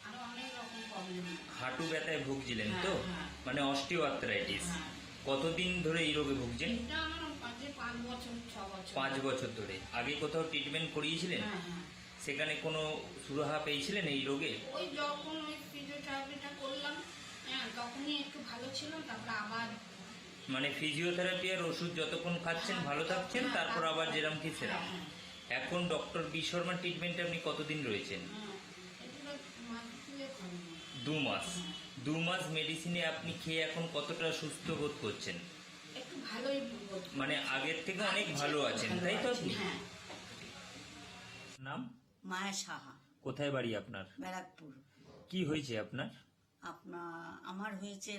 আরো অনেক রকম প্রবলেম। হাঁটু ব্যথায় ভুগছিলেন তো? হ্যাঁ। মানে অস্টিও আর্থ্রাইটিস। হ্যাঁ। কতদিন ধরে এই রোগে ভুগছেন? এটা আমার 5 বছর 6 বছর। 5 বছর ধরে। আগে কোথাও ট্রিটমেন্ট করিয়েছিলেন? হ্যাঁ হ্যাঁ। সেখানে কোনো সুরাহা পেয়েছিলেন এই রোগে? ওই যখন ওই ফিজিওথেরাপিটা করলাম, হ্যাঁ তখনই একটু ভালো ছিল, তারপর আবার মানে ফিজিওথেরাপি আর ওষুধ যতক্ষণ খাচ্ছেন ভালো থাকছেন, তারপর আবার যেরকম কি সেরকম। এখন ডক্টর বি শর্মা ট্রিটমেন্টে আপনি কতদিন রয়েছেন? এগুলো মাস দুয়েক হয়নি। 2 মাস। 2 মাস মেডিসিনে আপনি খেয়ে এখন কতটা সুস্থ বোধ করছেন? একটু ভালোই বোধ করি। মানে আগের থেকে অনেক ভালো আছেন, তাই তো আপনি? হ্যাঁ। নাম? মায়া সাহা, কোথায় বাড়ি আপনার? ব্যারাকপুর। কি হয়েছে আপনার? আমার হয়েছে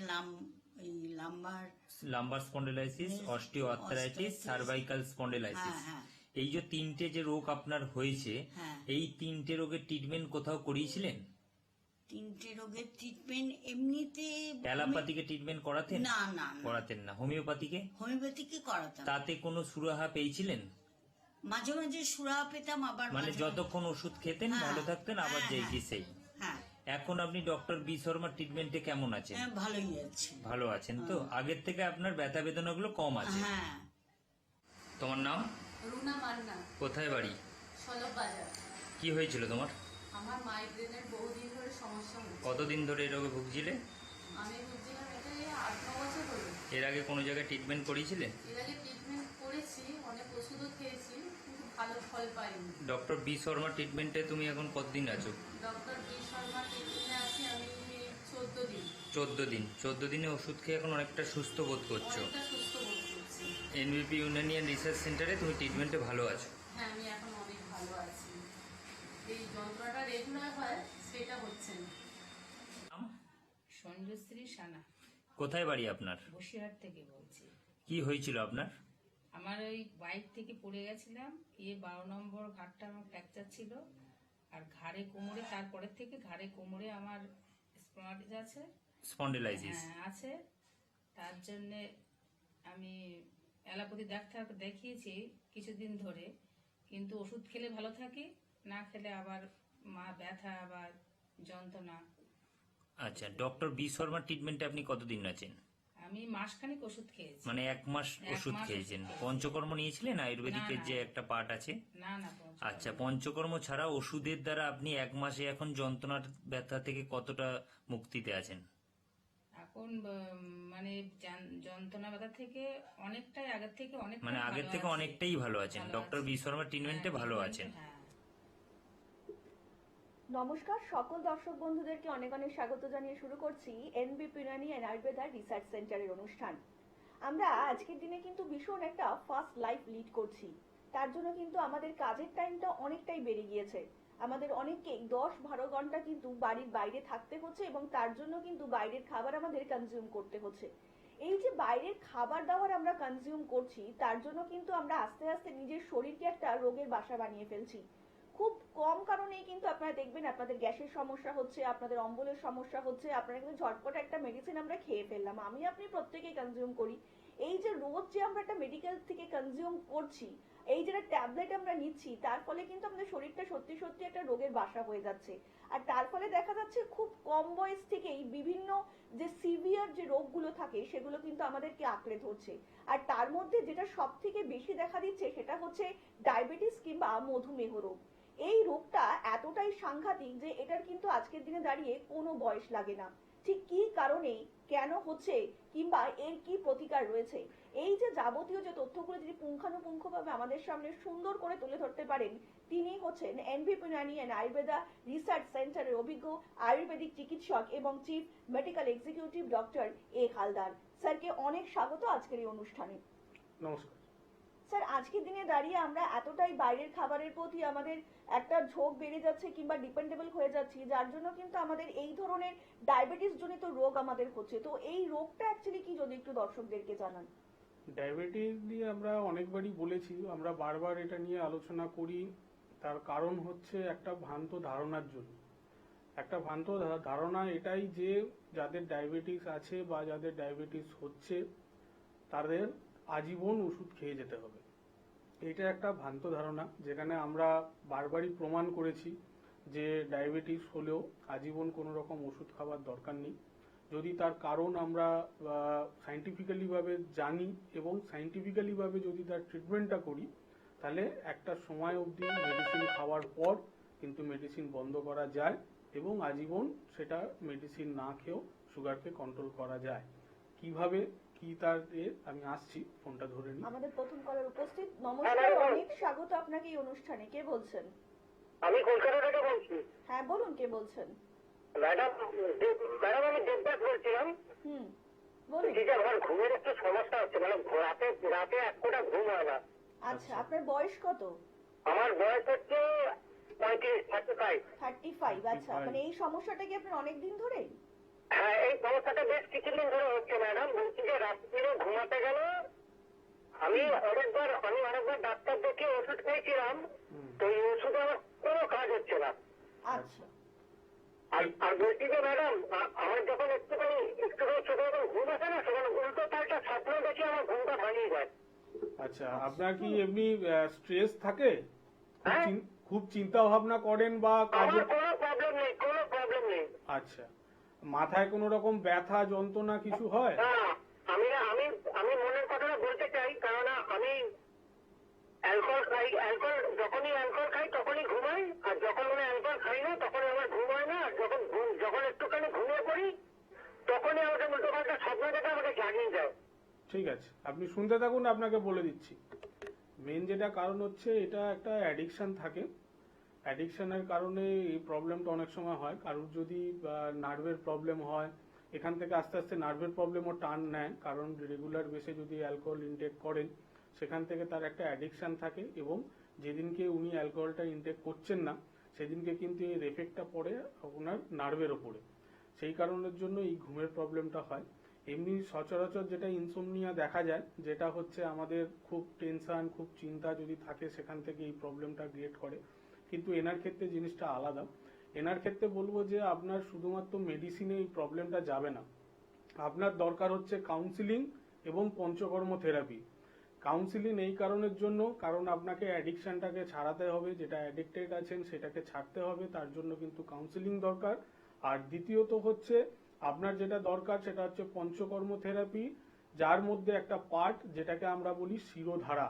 lumber spondylosis, osteo arthritis, cervical spondylosis. হ্যাঁ, হ্যাঁ। এই যে 3টে যে রোগ আপনার হয়েছে, হ্যাঁ। এই 3টে রোগের ট্রিটমেন্ট কোথাও করিয়েছিলেন? 3টে রোগের ট্রিটমেন্ট এমনিতে অ্যালোপ্যাথিকে ট্রিটমেন্ট করাতেন? না না না, করাতেন না। হোমিওপ্যাথিকে? হোমিওপ্যাথিকে করাতাম। তাতে কোনো সুরাহা পেয়েছিলেন? মাঝে মাঝে সুরা পেতাম, আবার মানে মাঝে- যতক্ষণ ওষুধ খেতেন হ্যাঁ, ভালো থাকতেন, আবার হ্যাঁ, যেই হ্যাঁ। কি সেই। হ্যাঁ এখন আপনি ডক্টর বি শর্মা ট্রিটমেন্টে কেমন আছেন? হ্যাঁ, ভালোই আছে। ভালো আছেন তো? আগের থেকে আপনার ব্যথা বেদনাগুলো কম আছে? হ্যাঁ। তোমার নাম? রুনা মান্না, কোথায় বাড়ি? সলভ বাজার। কি হয়েছিল তোমার? আমার মাইগ্রেনের বহুদিন ধরে সমস্যা হচ্ছে। কতদিন ধরে এই রোগে ভুগছিলে? আমি বুঝছিলাম এটা এই 8-9 বছর হলো। এর আগে কোনো জায়গায় ট্রিটমেন্ট করিয়েছিলে? এর আগে ট্রিটমেন্ট করেছি, অনেক ওষুধও খেয়েছি, কিন্তু ভালো ফল পাইনি। ডক্টর বি শর্মা ট্রিটমেন্টে তুমি এখন কতদিন আছো? ডক্টর বি শর্মা ট্রিটমেন্টে আছি আমি 14 দিন। 14 দিন। 14 দিনে ওষুধ খেয়ে এখন অনেকটা সুস্থ বোধ করছো? অনেকটা সুস্থ বোধ করছি। এনবিপি ইউনানিয়ান রিসার্চ সেন্টারে তুমি ট্রিটমেন্টে ভালো আছো? হ্যাঁ, আমি এখন অনেক ভালো আছি। এই যন্ত্রণাটা রেগুলার হয়, সেটা হচ্ছে না। সঞ্জশ্রী সানা, কোথায় বাড়ি আপনার? বসিরহাট থেকে বলছি। কি হয়েছিল আপনার? আমার ওই বাইক থেকে পড়ে গেছিলাম, 12 নম্বর ঘাটটা আমার ফ্র্যাকচার ছিল, আর ঘাড়ে কোমরে, তারপরের থেকে ঘাড়ে কোমরে আমার স্পন্ডিলাইটিস আছে। স্পন্ডিলাইসিস? হ্যাঁ আছে। তার জন্যে আমি অ্যালোপ্যাথি ডাক্তার দেখিয়েছি কিছুদিন ধরে, কিন্তু ওষুধ খেলে ভালো থাকি, না খেলে আবার ব্যথা, আবার যন্ত্রণা। আচ্ছা, ডক্টর বি শর্মা ট্রিটমেন্টে আপনি কতদিন আছেন? আমি মাসখানেক ওষুধ খেয়েছি। মানে 1 মাস এক ওষুধ মাস খেয়েছেন? ওষুধ খেয়েছি। পঞ্চকর্ম নিয়েছিলেন আয়ুর্বেদিকের না, না। যে একটা পার্ট আছে? না না, আচ্ছা, পঞ্চকর্ম ছাড়া ওষুধের দ্বারা আপনি 1 মাসে এখন যন্ত্রণার ব্যথা থেকে কতটা মুক্তিতে আছেন? এখন মানে যন্ত্রণা ব্যথা থেকে অনেকটাই, আগের থেকে অনেক, মানে আগের থেকে অনেকটাই ভালো আছেন? ডক্টর বি শর্মা ট্রিটমেন্টে ভালো আছেন? হ্যাঁ। নমস্কার সকল দর্শক বন্ধুদেরকে অনেক অনেক স্বাগত জানিয়ে শুরু করছি এনবিপি ইউনানি অ্যান্ড আয়ুর্বেদা রিসার্চ সেন্টারের অনুষ্ঠান। আমরা আজকের দিনে কিন্তু ভীষণ একটা ফাস্ট লাইফ লিড করছি, তার জন্য কিন্তু আমাদের কাজের টাইমটা অনেকটাই বেড়ে গিয়েছে। আমাদের অনেককেই 10-12 ঘন্টা কিন্তু বাড়ির বাইরে থাকতে হচ্ছে এবং তার জন্য কিন্তু বাইরের খাবার আমাদের কনজিউম করতে হচ্ছে। এই যে বাইরের খাবার দাবার আমরা কনজিউম করছি, তার জন্য কিন্তু আমরা আস্তে আস্তে নিজের শরীরকে একটা রোগের বাসা বানিয়ে ফেলছি। খুব কম কারণেই কিন্তু আপনারা দেখবেন আপনাদের গ্যাসের সমস্যা হচ্ছে, আপনাদের অম্বলের সমস্যা হচ্ছে, আপনারা কিন্তু ঝটপট একটা মেডিসিন আমরা খেয়ে ফেললাম, আমি আপনি প্রত্যেকেই কনজিউম করি। এই যে রোজ যে আমরা একটা মেডিকেল থেকে কনজিউম করছি, এই যে ট্যাবলেট আমরা নিচ্ছি, তার ফলে কিন্তু আমাদের শরীরটা সত্যি সত্যি একটা রোগের বাসা হয়ে যাচ্ছে। আর তার ফলে দেখা যাচ্ছে খুব কম বয়স থেকেই বিভিন্ন যে সিভিয়ার যে রোগগুলো থাকে সেগুলো কিন্তু আমাদেরকে আঁকড়ে ধরছে। আর তার মধ্যে যেটা সব থেকে বেশি দেখা দিচ্ছে সেটা হচ্ছে ডায়াবেটিস কিংবা মধুমেহ রোগ। এই রোগটা এতটাই সাংঘাতিক যে এটার কিন্তু আজকের দিনে দাঁড়িয়ে কোনো বয়স লাগে না। ঠিক কি কারণে, কেন হচ্ছে, কিংবা এর কি প্রতিকার রয়েছে, এই যে যাবতীয় যে তথ্যগুলো যদি পুঙ্খানুপুঙ্খভাবে আমাদের সামনে সুন্দর করে তুলে ধরতে পারেন, তিনি হচ্ছেন NBP Unani and Ayurveda research সেন্টারের অভিজ্ঞ আয়ুর্বেদিক চিকিৎসক এবং chief medical executive doctor A Haldar. স্যারকে অনেক স্বাগত আজকের এই অনুষ্ঠানে। নমস্কার স্যার, আজকের দিনে দাঁড়িয়ে আমরা এতটাই বাইরের খাবারের প্রতি আমাদের একটা ঝোঁক বেড়ে যাচ্ছে কিংবা ডিপেন্ডেবল হয়ে যাচ্ছি, যার জন্য কিন্তু আমাদের এই ধরনের ডায়াবেটিস জনিত রোগ আমাদের হচ্ছে। তো এই রোগটা অ্যাকচুয়ালি কি, যদি একটু দর্শকদেরকে জানান। ডায়াবেটিস নিয়ে আমরা অনেকবারই বলেছি, আমরা বারবার এটা নিয়ে আলোচনা করি। তার কারণ হচ্ছে একটা ভ্রান্ত ধারণার জন্য। একটা ভ্রান্ত ধারণা এটাই যে যাদের ডায়াবেটিস আছে বা যাদের ডায়াবেটিস হচ্ছে তাদের আজীবন ওষুধ খেয়ে যেতে হবে। এটা একটা ভ্রান্ত ধারণা, যেখানে আমরা বারবারই প্রমাণ করেছি যে ডায়াবেটিস হলেও আজীবন কোনো রকম ওষুধ খাওয়ার দরকার নেই। যদি তার কারণ আমরা সাইন্টিফিক্যালি ভাবে জানি এবং সাইন্টিফিক্যালি ভাবে যদি তার ট্রিটমেন্টটা করি, তাহলে একটা সময় অবধি মেডিসিন খাওয়ার পর কিন্তু মেডিসিন বন্ধ করা যায় এবং আজীবন সেটা মেডিসিন না খেয়েও সুগারকে কন্ট্রোল করা যায়। কিভাবে কি তার আমি আসছি, ফোনটা ধরে নিই। আমাদের প্রথম কলার উপস্থিত। নমস্কার, অনেক স্বাগত আপনাকে এই অনুষ্ঠানে। কে বলছেন? আমি কলকাতা থেকে বলছি। হ্যাঁ বলুন, কে বলছেন? ম্যাডাম আমি দেবদাস বলছিলাম। বলুন। ঠিক আছে, আমার ঘুমের একটু সমস্যা হচ্ছে, মানে রাতে এক ফোঁটা ঘুম হয় না। আচ্ছা, আপনার বয়স কত? আমার বয়স হচ্ছে 35। 35। আচ্ছা, মানে এই সমস্যাটা কি আপনার অনেক দিন ধরে? হ্যাঁ, এই সমস্যাটা বেশ কিছুদিন ধরে হচ্ছে ম্যাডাম। বলছি যে রাত্রিরে ঘুমাতে গেলে আমি অনেকবার ডাক্তার দেখে ওষুধ খেয়েছিলাম, তো এই ওষুধে আমার কোনো কাজ হচ্ছে না। আচ্ছা। আর বলছি যে ম্যাডাম, আমার যখন একটুখানি ছোট ঘুম আসে না, তখন উল্টো পাল্টা স্বপ্ন দেখে আমার ঘুমটা ভাঙিয়ে যায়। আচ্ছা, আপনার কি এমনি স্ট্রেস থাকে? হ্যাঁ? খুব চিন্তা ভাবনা করেন বা কাজে? আমার কোনো প্রবলেম নেই। আচ্ছা, মাথায় কোনো রকম ব্যথা যন্ত্রণা কিছু হয়? আমি মনের কথাটা বলতে চাই, কারণ আমি যখনই অ্যালকোহল খাই তখনই ঘুমাই, আর যখন অ্যালকোহল খাই না তখন আমার ঘুম হয় না। আর যখন একটুখানি ঘুমিয়ে পড়ি তখনই আমাকে উল্টো পাল্টা স্বপ্ন দেখে আমাকে জাগিয়ে যায়। ঠিক আছে, আপনি শুনতে থাকুন, আপনাকে বলে দিচ্ছি। মেন যেটা কারণ হচ্ছে, এটা একটা অ্যাডিকশন থাকে। অ্যাডিকশনের কারণে এই প্রবলেমটা অনেক সময় হয়। কারোর যদি নার্ভের প্রবলেম হয়, এখান থেকে আস্তে আস্তে নার্ভের প্রবলেমও টার্ন নেয়, কারণ রেগুলার বেসে যদি অ্যালকোহল ইনটেক করেন, সেখান থেকে তার একটা অ্যাডিকশন থাকে এবং যেদিনকে উনি অ্যালকোহলটা ইনটেক করছেন না সেদিনকে কিন্তু এর এফেক্টটা পড়ে আপনার নার্ভের ওপরে। সেই কারণের জন্য এই ঘুমের প্রবলেমটা হয়। এমনি সচরাচর যেটা ইনসোমনিয়া দেখা যায়, যেটা হচ্ছে আমাদের খুব টেনশন, খুব চিন্তা যদি থাকে, সেখান থেকে এই প্রবলেমটা ক্রিয়েট করে। কিন্তু এনার ক্ষেত্রে জিনিসটা আলাদা। এনার ক্ষেত্রে বলবো যে আপনার শুধুমাত্র মেডিসিনে এই প্রবলেমটা যাবে না, আপনার দরকার হচ্ছে কাউন্সিলিং এবং পঞ্চকর্ম থেরাপি। কাউন্সিলিং এই কারণের জন্য, কারণ আপনাকে অ্যাডিকশনটাকে ছাড়াতে হবে, যেটা অ্যাডিক্টেড আছেন সেটাকে ছাড়তে হবে, তার জন্য কিন্তু কাউন্সিলিং দরকার। আর দ্বিতীয়ত হচ্ছে আপনার যেটা দরকার সেটা হচ্ছে পঞ্চকর্ম থেরাপি, যার মধ্যে একটা পার্ট যেটাকে আমরা বলি শিরোধারা।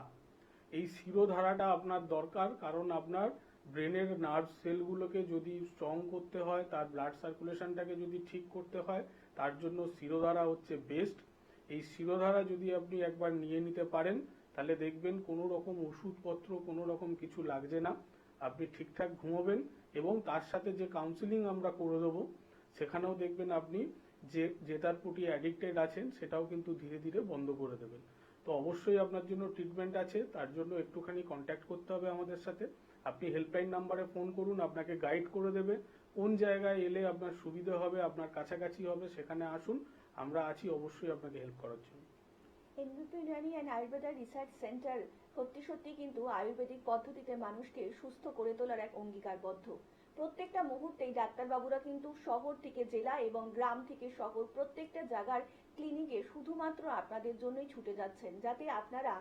এই শিরোধারাটা আপনার দরকার, কারণ আপনার ব্রেনের নার্ভ সেলগুলোকে যদি স্ট্রং করতে হয়, তার ব্লাড সার্কুলেশনটাকে যদি ঠিক করতে হয়, তার জন্য শিরোধারা হচ্ছে বেস্ট। এই শিরোধারা যদি আপনি একবার নিয়ে নিতে পারেন, তাহলে দেখবেন কোনো রকম ওষুধপত্র কোনো রকম কিছু লাগছে না, আপনি ঠিকঠাক ঘুমোবেন এবং তার সাথে যে কাউন্সিলিং আমরা করে দেবো, সেখানেও দেখবেন আপনি যেটার প্রতি অ্যাডিক্টেড আছেন সেটাও কিন্তু ধীরে ধীরে বন্ধ করে দেবেন। তো অবশ্যই আপনার জন্য ট্রিটমেন্ট আছে, তার জন্য একটুখানি কন্ট্যাক্ট করতে হবে আমাদের সাথে। আপনি হেল্পলাইন নাম্বারে ফোন করুন, আপনাকে গাইড করে দেবে কোন জায়গায় এলে আপনার সুবিধা হবে, আপনার কাছাকাছি হবে, সেখানে আসুন, আমরা আছি অবশ্যই আপনাকে হেল্প করার জন্য। এনবিপি Unani and Ayurveda research centre সত্যি সত্যি কিন্তু আয়ুর্বেদিক পদ্ধতিতে মানুষকে সুস্থ করে তোলার এক অঙ্গীকারবদ্ধ। প্রত্যেকটা মুহূর্তেই ডাক্তারবাবুরা কিন্তু শহর থেকে জেলা এবং গ্রাম থেকে শহর প্রত্যেকটা জায়গার ক্লিনিকে শুধুমাত্র আপনাদের জন্যই ছুটে যাচ্ছেন, যাতে আপনারা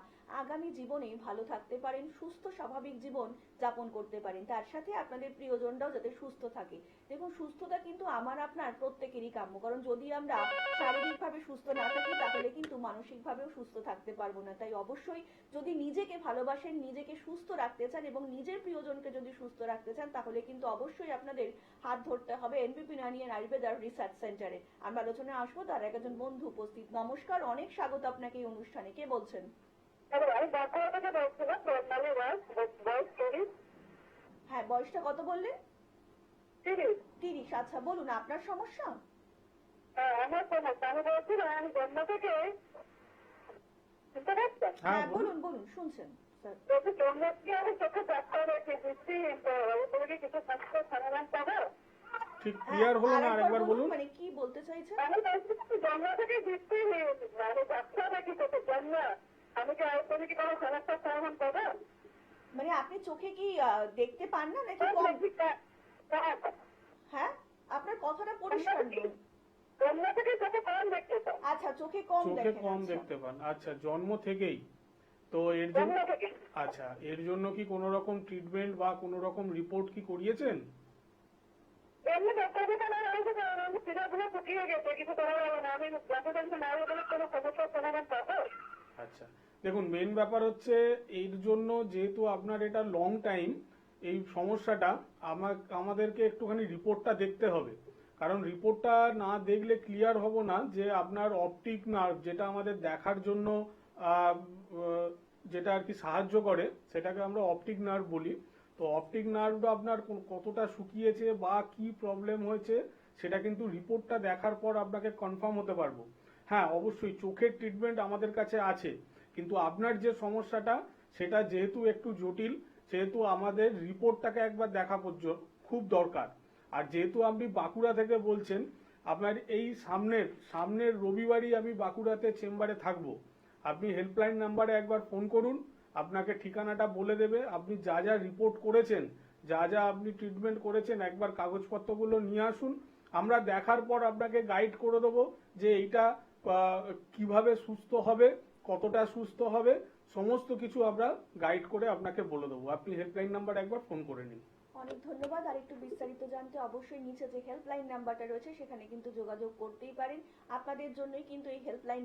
আগামী জীবনে ভালো থাকতে পারেন, সুস্থ স্বাভাবিক জীবন যাপন করতে পারেন, তার সাথে আপনাদের প্রিয়জনরাও যাতে সুস্থ থাকে। দেখুন, সুস্থতা কিন্তু আমার আপনার প্রত্যেকেরই কাম্য, কারণ যদি আমরা শারীরিকভাবে সুস্থ না থাকি তাহলে কিন্তু মানসিকভাবেও সুস্থ থাকতে পারবো না। তাই অবশ্যই যদি নিজেকে ভালোবাসেন, নিজেকে সুস্থ রাখতে চান এবং নিজের প্রিয়জনকে যদি সুস্থ রাখতে চান, তাহলে কিন্তু অবশ্যই আপনাদের হাত ধরতে হবে এনবিপি ইউনানি অ্যান্ড আয়ুর্বেদা রিসার্চ সেন্টারে। আমরা আলোচনায় আসবো, তার একজন বন্ধু উপস্থিত। নমস্কার, অনেক স্বাগত আপনাকে এই অনুষ্ঠানে। কে বলছেন? হ্যাঁ, বয়সটা কত বললেন? 30। আচ্ছা, বলুন আপনার সমস্যা। আমার সমস্যা, আমি বলছিলাম আমি জন্ম থেকে শুনতে পাচ্ছেন? হ্যাঁ, বলুন বলুন, শুনছেন স্যার। জন্ম থেকে আমি চোখে ডাক্তার রয়েছে, বুঝছি কিছু স্বাস্থ্য সমাধান পাবো। ঠিক ক্লিয়ার হলো না, আরেকবার বলুন। মানে কি বলতে চাইছেন? আমি বলছি জন্ম থেকে বুঝছি মানে ডাক্তার নাকি চোখে জন্ম, আমি কি আয়ুর্বেদিক কি কোনো সমস্যার সমাধান পাবো? মানে আপনি চোখে কি দেখতে পান না নাকি? হ্যাঁ, আপনার কথাটা পরিষ্কার নয়। জন্ম থেকে চোখে কম দেখতে পাই। আচ্ছা, চোখে কম চোখে দেখেন। কম আচ্ছা। দেখতে পান, আচ্ছা, জন্ম থেকেই। তো এর জন্য জন্ম থেকে আচ্ছা, এর জন্য কি কোনো রকম ট্রিটমেন্ট বা কোনো রকম রিপোর্ট কি করিয়েছেন? এমনি ডাক্তার দেখানো হয়েছে, আমি সিরাপগুলো ফুটিয়ে গেছে, কিছু করা যাবে না। আমি ডাক্তার না হলে কোনো সমস্যার সমাধান পাবো? আচ্ছা, দেখুন, মেন ব্যাপার হচ্ছে এর জন্য যেহেতু আপনার এটা লং টাইম এই সমস্যাটা, আমাদেরকে একটুখানি রিপোর্টটা দেখতে হবে। কারণ রিপোর্টটা না দেখলে ক্লিয়ার হব না যে আপনার অপটিক নার্ভ, যেটা আমাদের দেখার জন্য যেটা আর কি সাহায্য করে, সেটাকে আমরা অপটিক নার্ভ বলি। তো অপটিক নার্ভটা আপনার কতটা শুকিয়েছে বা কি প্রবলেম হয়েছে সেটা কিন্তু রিপোর্টটা দেখার পর আপনাকে কনফার্ম হতে পারবো। হ্যাঁ, অবশ্যই চোখের ট্রিটমেন্ট আমাদের কাছে আছে, কিন্তু আপনার যে সমস্যাটা সেটা যেহেতু একটু জটিল, সেহেতু আমাদের রিপোর্টটাকে একবার দেখা খুব দরকার। আর যেহেতু আপনি বাঁকুড়া থেকে বলছেন, আপনার এই সামনের রবিবারই আমি বাঁকুড়াতে চেম্বারে থাকবো। আপনি হেল্পলাইন নাম্বারে একবার ফোন করুন, আপনাকে ঠিকানাটা বলে দেবে। আপনি যা যা রিপোর্ট করেছেন, যা যা আপনি ট্রিটমেন্ট করেছেন, একবার কাগজপত্রগুলো নিয়ে আসুন। আমরা দেখার পর আপনাকে গাইড করে দেবো যে এইটা কিভাবে সুস্থ হবে, কতটা সুস্থ হবে, সমস্ত কিছু আমরা গাইড করে আপনাকে বলে দেবো। আপনি হেল্পলাইন নাম্বার একবার ফোন করে নিন। অনেক ধন্যবাদ। আর একটু বিস্তারিত জানতে অবশ্যই নিচে যে হেল্পলাইন নাম্বারটা রয়েছে সেখানে কিন্তু যোগাযোগ করতেই পারেন। আপনাদের জন্যই কিন্তু এই হেল্পলাইন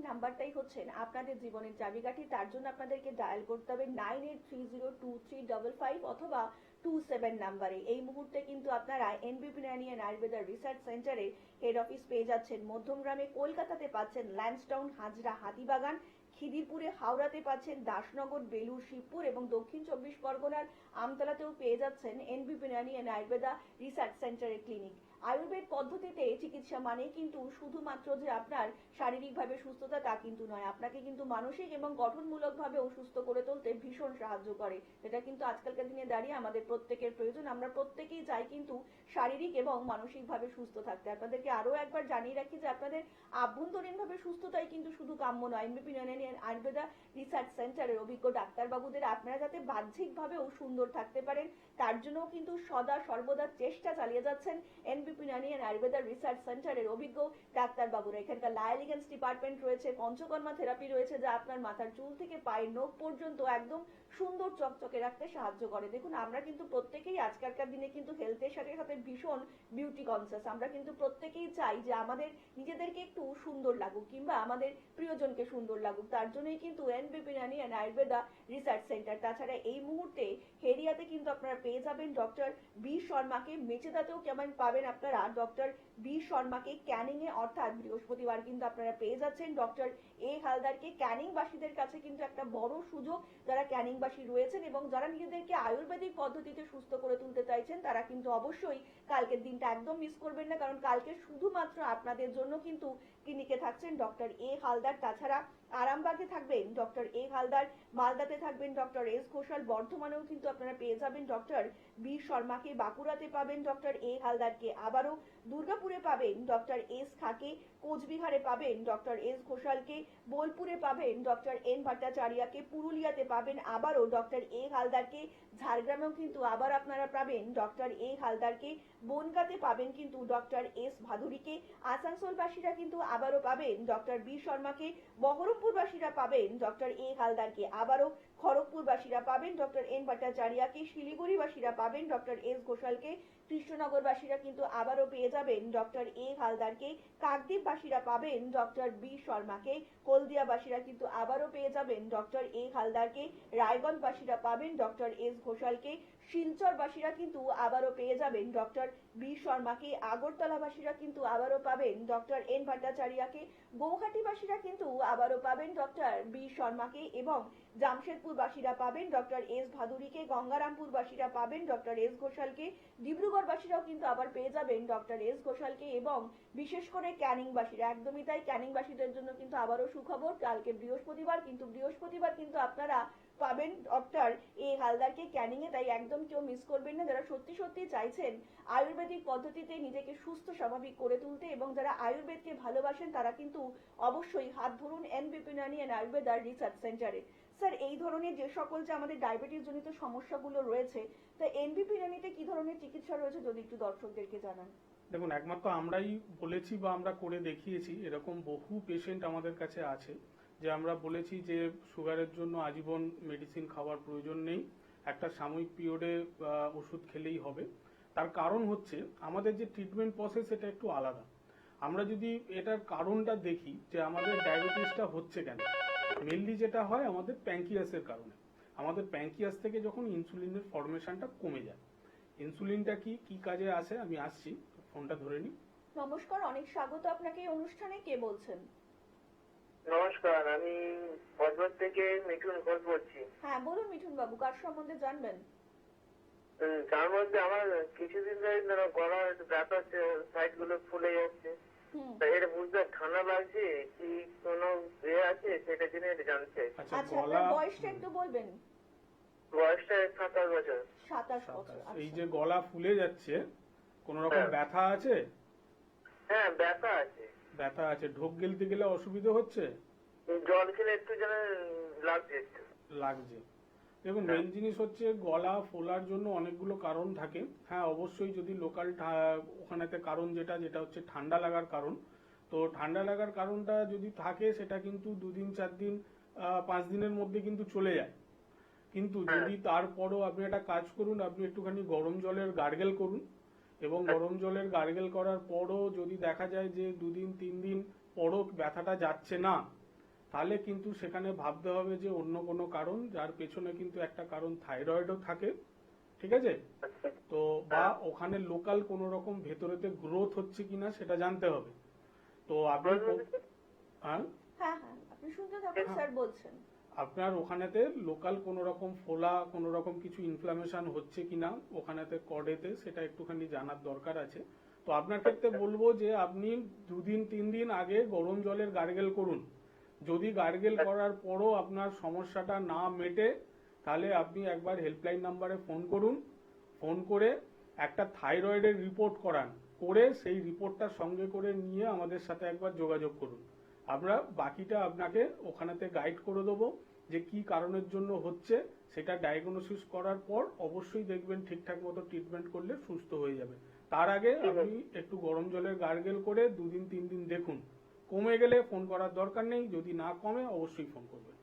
নাম্বারটাই হচ্ছেন আপনাদের জীবনের চাবিকাঠি। তার জন্য আপনাদেরকে ডায়াল করতে হবে 98302355 অথবা 27 নাম্বারে। এই মুহূর্তে কিন্তু আপনারা এনবিপি ইউনানি অ্যান্ড আয়ুর্বেদা রিসার্চ সেন্টারে হেড অফিস পেয়ে যাচ্ছেন মধ্যমগ্রামে, কলকাতাতে পাচ্ছেন ল্যান্সডাউন, হাজরা, হাতিবাগান, খিদিরপুরে, হাওড়াতে পাচ্ছেন দাসনগর, বেলুর, শিবপুর এবং দক্ষিণ 24 পরগনার আমতলাতেও পেয়ে যাচ্ছেন এনবিপি ইউনানি অ্যান্ড আয়ুর্বেদা রিসার্চ সেন্টারের ক্লিনিক। আয়ুর্বেদ পদ্ধতিতে চিকিৎসা মানে কিন্তু শুধুমাত্র যে আপনার শারীরিকভাবে সুস্থতা তা কিন্তু নয়, আপনাকে কিন্তু মানসিক এবং গঠনমূলকভাবে সুস্থ করে তুলতে ভীষণ সাহায্য করে। যেটা কিন্তু আজকালকার দিনে দাঁড়িয়ে আমাদের প্রত্যেকের প্রয়োজন। আমরা প্রত্যেকেই চাই কিন্তু শারীরিক এবং মানসিকভাবে সুস্থ থাকতে। আপনাদেরকে আরো একবার জানিয়ে রাখি যে আপনাদের আভ্যন্তরীণভাবে সুস্থতাই কিন্তু শুধু কাম্য নয়। এনবিপি ইউনানি অ্যান্ড আয়ুর্বেদা রিসার্চ সেন্টারের অভিজ্ঞ ডাক্তারবাবুদের আপনারা যাতে বাহ্যিকভাবেও সুন্দর থাকতে পারেন তার জন্য কিন্তু সদা সর্বদা চেষ্টা চালিয়ে যাচ্ছেন এনবিপি ইউনানি অ্যান্ড আয়ুর্বেদা রিসার্চ সেন্টারের অভিজ্ঞ ডাক্তারবাবুরা। এখানকার লায়ালিগেন্স ডিপার্টমেন্ট রয়েছে, পঞ্চকর্মা থেরাপি রয়েছে, যা আপনার মাথার চুল থেকে পায়ের নখ পর্যন্ত একদম সুন্দর চকচকে রাখতে সাহায্য করে। দেখুন, আমরা কিন্তু প্রত্যেকেই আজকালকার দিনে কিন্তু হেলথের সাথে সাথে ভীষণ বিউটি কনসিয়াস। আমরা কিন্তু প্রত্যেকেই চাই যে আমাদের নিজেদেরকে একটু সুন্দর লাগুক কিংবা আমাদের প্রিয়জনকে সুন্দর লাগুক। তার জন্যই কিন্তু এনবিপি Unani and Ayurveda research centre. তাছাড়া এই মুহূর্তে হেরিয়াতে কিন্তু আপনারা পেয়ে যাবেন ডক্টর বি শর্মাকে। মেচেদাতেও কেমন পাবেন আপনারা ডক্টর বি শর্মাকে ক্যানিং এ অর্থাৎ বৃহস্পতিবার কিন্তু আপনারা পেয়ে যাচ্ছেন। ডক্টর এ হালদারকে ক্যানিং বাসীদের কাছে কিন্তু একটা বড় সুযোগ, যারা ক্যানিং বাসী রয়েছেন এবং যারা নিজেদেরকে আয়ুর্বেদিক পদ্ধতিতে সুস্থ করে তুলতে চাইছেন তারা কিন্তু অবশ্যই কালকের দিনটা একদম মিস করবেন না, কারণ কালকে শুধুমাত্র আপনাদের জন্য কিন্তু ক্লিনিকে থাকছেন ডক্টর এ হালদার। তাছাড়া আরামবাগে থাকবেন ডক্টর এ হালদার, মালদাতে থাকবেন ডক্টর এস ঘোষাল, বর্ধমানেও কিন্তু আপনারা পেয়ে যাবেন ডক্টর বি শর্মাকে, বাঁকুড়াতে পাবেন ডক্টর এ হালদারকে, আবারও দুর্গাপুরে পাবেন ডক্টর এস খাকে, কোচবিহারে পাবেন ডক্টর এস ঘোষালকে, বোলপুরে পাবেন ডক্টর এন ভট্টাচার্যকে, পুরুলিয়াতে পাবেন আবারও ডক্টর এ হালদারকে, ঝাড়গ্রামেও কিন্তু আবার আপনারা পাবেন ডক্টর এ হালদারকে, বনগাঁতে পাবেন কিন্তু ডক্টর এস ভাদুরীকে, আসানসোলবাসীরা কিন্তু আবারও পাবেন ডক্টর বি শর্মাকে, বহরমপুরবাসীরা পাবেন ডক্টর এ হালদারকে, আবারও খড়গপুরবাসীরা পাবেন ডক্টর এন ভট্টাচার্যকে, শিলিগুড়িবাসীরা পাবেন ডক্টর এস ঘোষালকে, কৃষ্ণনগরবাসীরা কিন্তু আবারও পেয়ে যাবেন ডক্টর এ হালদারকে, কাকদ্বীপবাসীরা পাবেন ডক্টর বি শর্মাকে, হলদিয়াবাসীরা কিন্তু আবারও পেয়ে যাবেন ডক্টর এ হালদারকে, রায়গঞ্জবাসীরা পাবেন ডক্টর এস ঘোষালকে, শিলচরবাসীরা কিন্তু আবারও পেয়ে যাবেন ডক্টর বি শর্মাকে, আগরতলাবাসীরা কিন্তু আবারও পাবেন ডক্টর এন ভট্টাচার্যকে, গৌহাটিবাসীরা কিন্তু আবারও পাবেন ডক্টর বি শর্মাকে এবং জামশেদপুরবাসীরা পাবেন ডক্টর এস ভাদুরীকে, গঙ্গারামপুরবাসীরা পাবেন ডক্টর এস ঘোষালকে, ডিব্রুগড়বাসীরাও কিন্তু আবার পেয়ে যাবেন ডক্টর এস ঘোষালকে এবং বিশেষ করে ক্যানিংবাসীরা, একদমই তাই, ক্যানিংবাসীদের জন্য কিন্তু আবারও সুখবর, কালকে বৃহস্পতিবার কিন্তু আপনারা পাবেন ডক্টর এ হালদারকে ক্যানিং এ, তাই একদম কেউ মিস করবেন না। যারা সত্যি সত্যি চাইছেন আয়ুর্বেদিক পদ্ধতিতে নিজেকে সুস্থ স্বাভাবিক করে তুলতে এবং যারা আয়ুর্বেদকে ভালোবাসেন তারা কিন্তু অবশ্যই হাত ধরুন এনবিপি ইউনানি অ্যান্ড আয়ুর্বেদার রিসার্চ সেন্টারে। স্যার, এই ধরনের যে সকল যে আমাদের ডায়াবেটিস জনিত সমস্যাগুলো রয়েছে, তা এনবিপি ইউনানিতে কি ধরনের চিকিৎসা রয়েছে যদি একটু দর্শকদেরকে জানান। দেখুন, একমাত্র আমরাই বলেছি বা আমরা করে দেখিয়েছি, এরকম বহু পেশেন্ট আমাদের কাছে আছে যে আমরা বলেছি যে সুগারের জন্য আজীবন মেডিসিন খাওয়ার প্রয়োজন নেই, একটা সাময়িক পিরিয়ডে ওষুধ খেলেই হবে। তার কারণ হচ্ছে আমাদের যে ট্রিটমেন্ট প্রসেস এটা একটু আলাদা। আমরা যদি এটার কারণটা দেখি যে আমাদের ডায়াবেটিসটা হচ্ছে কেন, মেনলি যেটা হয় আমাদের প্যাঙ্কিয়াসের কারণে। আমাদের প্যাঙ্কিয়াস থেকে যখন ইনসুলিনের ফর্মেশনটা কমে যায়, ইনসুলিনটা কি কাজে আসে আমি আসছি, ফোনটা ধরে নিই। নমস্কার, অনেক স্বাগত আপনাকে এই অনুষ্ঠানে। কে বলছেন? নমস্কার, আমি বজবজ থেকে মিঠুন ঘোষ বলছি। হ্যাঁ বলুন মিঠুন বাবু, কার সম্বন্ধে জানবেন? তার মধ্যে আমার কিছুদিন ধরে গলার ব্যথা, সাইড গুলো ফুলে যাচ্ছে, এর বুঝতে ঠান্ডা লাগছে কি কোনো আছে সেটা জেনে জানতে। আচ্ছা, আপনার বয়সটা একটু বলবেন? বয়সটা 27 বছর। 27 বছর। এই যে গলা ফুলে যাচ্ছে, কোন রকম ব্যথা আছে? হ্যাঁ, ব্যথা আছে। ব্যথা আছে, ঢোক গিলতে গেলে অসুবিধা হচ্ছে? জল খেলে একটু যেন লাগছে। দেখুন, মেন জিনিস হচ্ছে গলা ফোলার জন্য অনেকগুলো কারণ থাকে। হ্যাঁ, অবশ্যই যদি লোকাল ওখানেতে কারণ যেটা হচ্ছে ঠান্ডা লাগার কারণ, তো ঠান্ডা লাগার কারণটা যদি থাকে সেটা কিন্তু 2 দিন 4 দিন 5 দিনের মধ্যে কিন্তু চলে যায়। কিন্তু যদি তারপরও আপনি একটা কাজ করুন, আপনি একটুখানি গরম জলের গার্গেল করুন এবং গরম জলের গার্গেল করার পরও যদি দেখা যায় যে 2 দিন 3 দিন পরও ব্যথাটা যাচ্ছে না, তাহলে কিন্তু সেখানে ভাবতে হবে যে অন্য কোনো কারণ, যার পেছনে কিন্তু একটা কারণ থাইরয়েডও থাকে, ঠিক আছে? তো বা ওখানে লোকাল কোনো রকম ভেতরেতে গ্রোথ হচ্ছে কিনা সেটা জানতে হবে। তো আপনি হ্যাঁ আপনি শুনতে থাকুন, স্যার বলছেন। আপনার ওখানেতে লোকাল কোনো রকম ফোলা, কোনো রকম কিছু ইনফ্লামেশন হচ্ছে কিনা ওখানেতে কর্ডেতে, সেটা একটুখানি জানার দরকার আছে। তো আপনার ক্ষেত্রে বলবো যে আপনি 2 দিন 3 দিন আগে গরম জলের গার্গেল করুন। যদি গার্গেল করার পরও আপনার সমস্যাটা না মেটে, তাহলে আপনি একবার হেল্পলাইন নাম্বারে ফোন করুন, ফোন করে একটা থাইরয়েডের রিপোর্ট করান, করে সেই রিপোর্টটা সঙ্গে করে নিয়ে আমাদের সাথে একবার যোগাযোগ করুন। আমরা বাকিটা আপনাকে ওখানেতে গাইড করে দেবো যে কি কারণের জন্য হচ্ছে, সেটা ডায়াগনোসিস করার পর অবশ্যই দেখবেন ঠিকঠাক মতো ট্রিটমেন্ট করলে সুস্থ হয়ে যাবে। তার আগে আপনি একটু গরম জলের গার্গেল করে 2 দিন 3 দিন দেখুন, কমে গেলে ফোন করার দরকার নেই, যদি না কমে অবশ্যই ফোন করবেন।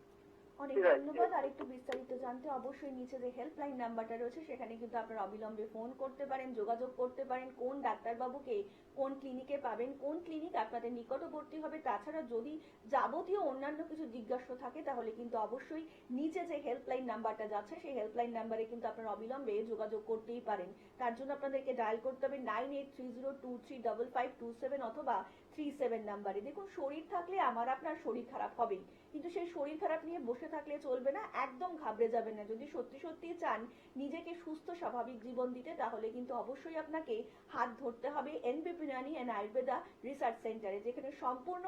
অনেক ঠিক আছে। ধন্যবাদ। আর একটু বিস্তারিত জানতে অবশ্যই নিচে যে হেল্পলাইন নাম্বারটা রয়েছে সেখানে কিন্তু আপনারা অবিলম্বে ফোন করতে পারেন, যোগাযোগ করতে পারেন কোন ডাক্তারবাবুকে কোন ক্লিনিকে পাবেন, কোন ক্লিনিক আপনাদের নিকটবর্তী হবে। তাছাড়া যদি যাবতীয় অন্যান্য কিছু জিজ্ঞাসা থাকে তাহলে কিন্তু অবশ্যই নিচে যে হেল্পলাইন নাম্বারটা যাচ্ছে সেই হেল্পলাইন নাম্বারে কিন্তু আপনারা অবিলম্বে যোগাযোগ করতেই পারেন। তার জন্য আপনাদেরকে ডায়াল করতে হবে 9830235527 অথবা 37 নাম্বারে। দেখুন, শরীর থাকলে আমার আপনার শরীর খারাপ হবেই, কিন্তু সেই শরীর খারাপ নিয়ে বসে থাকলে চলবে না, একদম ঘাবড়ে যাবেন না। যদি সত্যি সত্যি চান নিজেকে সুস্থ স্বাভাবিক জীবন দিতে তাহলে কিন্তু অবশ্যই আপনাকে হাত ধরতে হবে এনবিপি ইউনানি অ্যান্ড আয়ুর্বেদা রিসার্চ সেন্টারে, যেখানে সম্পূর্ণ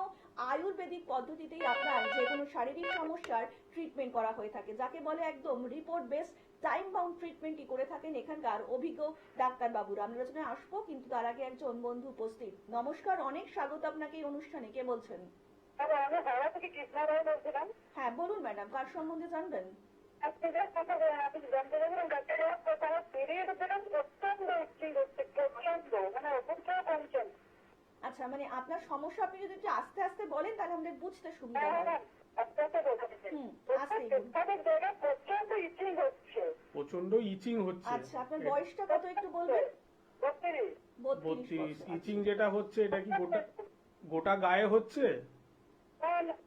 আয়ুর্বেদিক পদ্ধতিতেই আপনার যে কোনো শারীরিক সমস্যার ট্রিটমেন্ট করা হয়ে থাকে, যাকে বলে একদম রিপোর্ট বেস টাইম বাউন্ড ট্রিটমেন্টই করে থাকেন এখানকার অভিজ্ঞ ডাক্তারবাবুরা। আমরা আলোচনায় আসবো, কিন্তু তার আগে একজন বন্ধু উপস্থিত। নমস্কার, অনেক স্বাগত আপনাকে এই অনুষ্ঠানে। কে বলছেন? আমি হাওড়া থেকে কৃষ্ণা রায় বলছিলাম। হ্যাঁ বলুন ম্যাডাম, কার সম্বন্ধে জানবেন? আপনাদের কথা আপনি জানতে চাইছিলাম ডাক্তার আমার পিরিয়ড প্রচন্ড ইচিং হচ্ছে, প্রচন্ড, মানে ওষুধ খেয়ে কমছে না। আচ্ছা, মানে আপনার সমস্যা আপনি যদি একটু আস্তে আস্তে বলেন তাহলে আমাদের বুঝতে সুবিধা হ্যাঁ, হয়। হ্যাঁ, আস্তে আস্তে বলতে হুম, আস্তেই বলুন। পেটটাদের জায়গায় প্রচন্ড ইচিং হচ্ছে। প্রচন্ড ইচিং হচ্ছে। আচ্ছা, আপনার বয়সটা কত একটু বলবেন? 32। 32 32 বছর। ইচিং যেটা হচ্ছে এটা কি গোটা গোটা গায়ে হচ্ছে?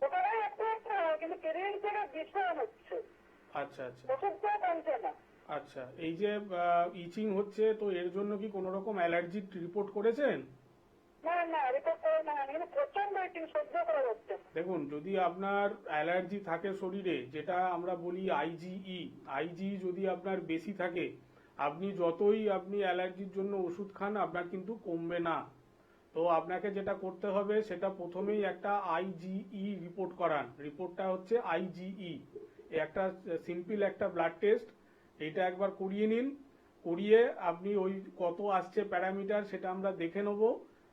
ওটাই একটা একটা কিন্তু পিরিয়ড জায়গায় ভীষণ হচ্ছে, আচ্ছা আচ্ছা ওষুধ খেয়ে কমছে না। আচ্ছা, এই যে ইচিং হচ্ছে তো এর জন্য কি কোনো রকম অ্যালার্জি রিপোর্ট করেছেন? না না, রিপোর্ট করে না, কিন্তু প্রচন্ড ইচিং সহ্য করা যাচ্ছে না। দেখুন, যদি আপনার অ্যালার্জি থাকে শরীরে, যেটা আমরা বলি আইজিই যদি আপনার বেশি থাকে, আপনি যতই অ্যালার্জির জন্য ওষুধ খান আপনার কিন্তু কমবে না। তো আপনাকে যেটা করতে হবে সেটা প্রথমেই একটা আইজিই রিপোর্ট করান। রিপোর্টটা হচ্ছে আইজিই, একটা সিম্পল একটা ব্লাড টেস্ট, এইটা একবার করিয়ে নিন। করিয়ে আপনি ওই কত আসছে প্যারামিটার সেটা আমরা দেখে নেব।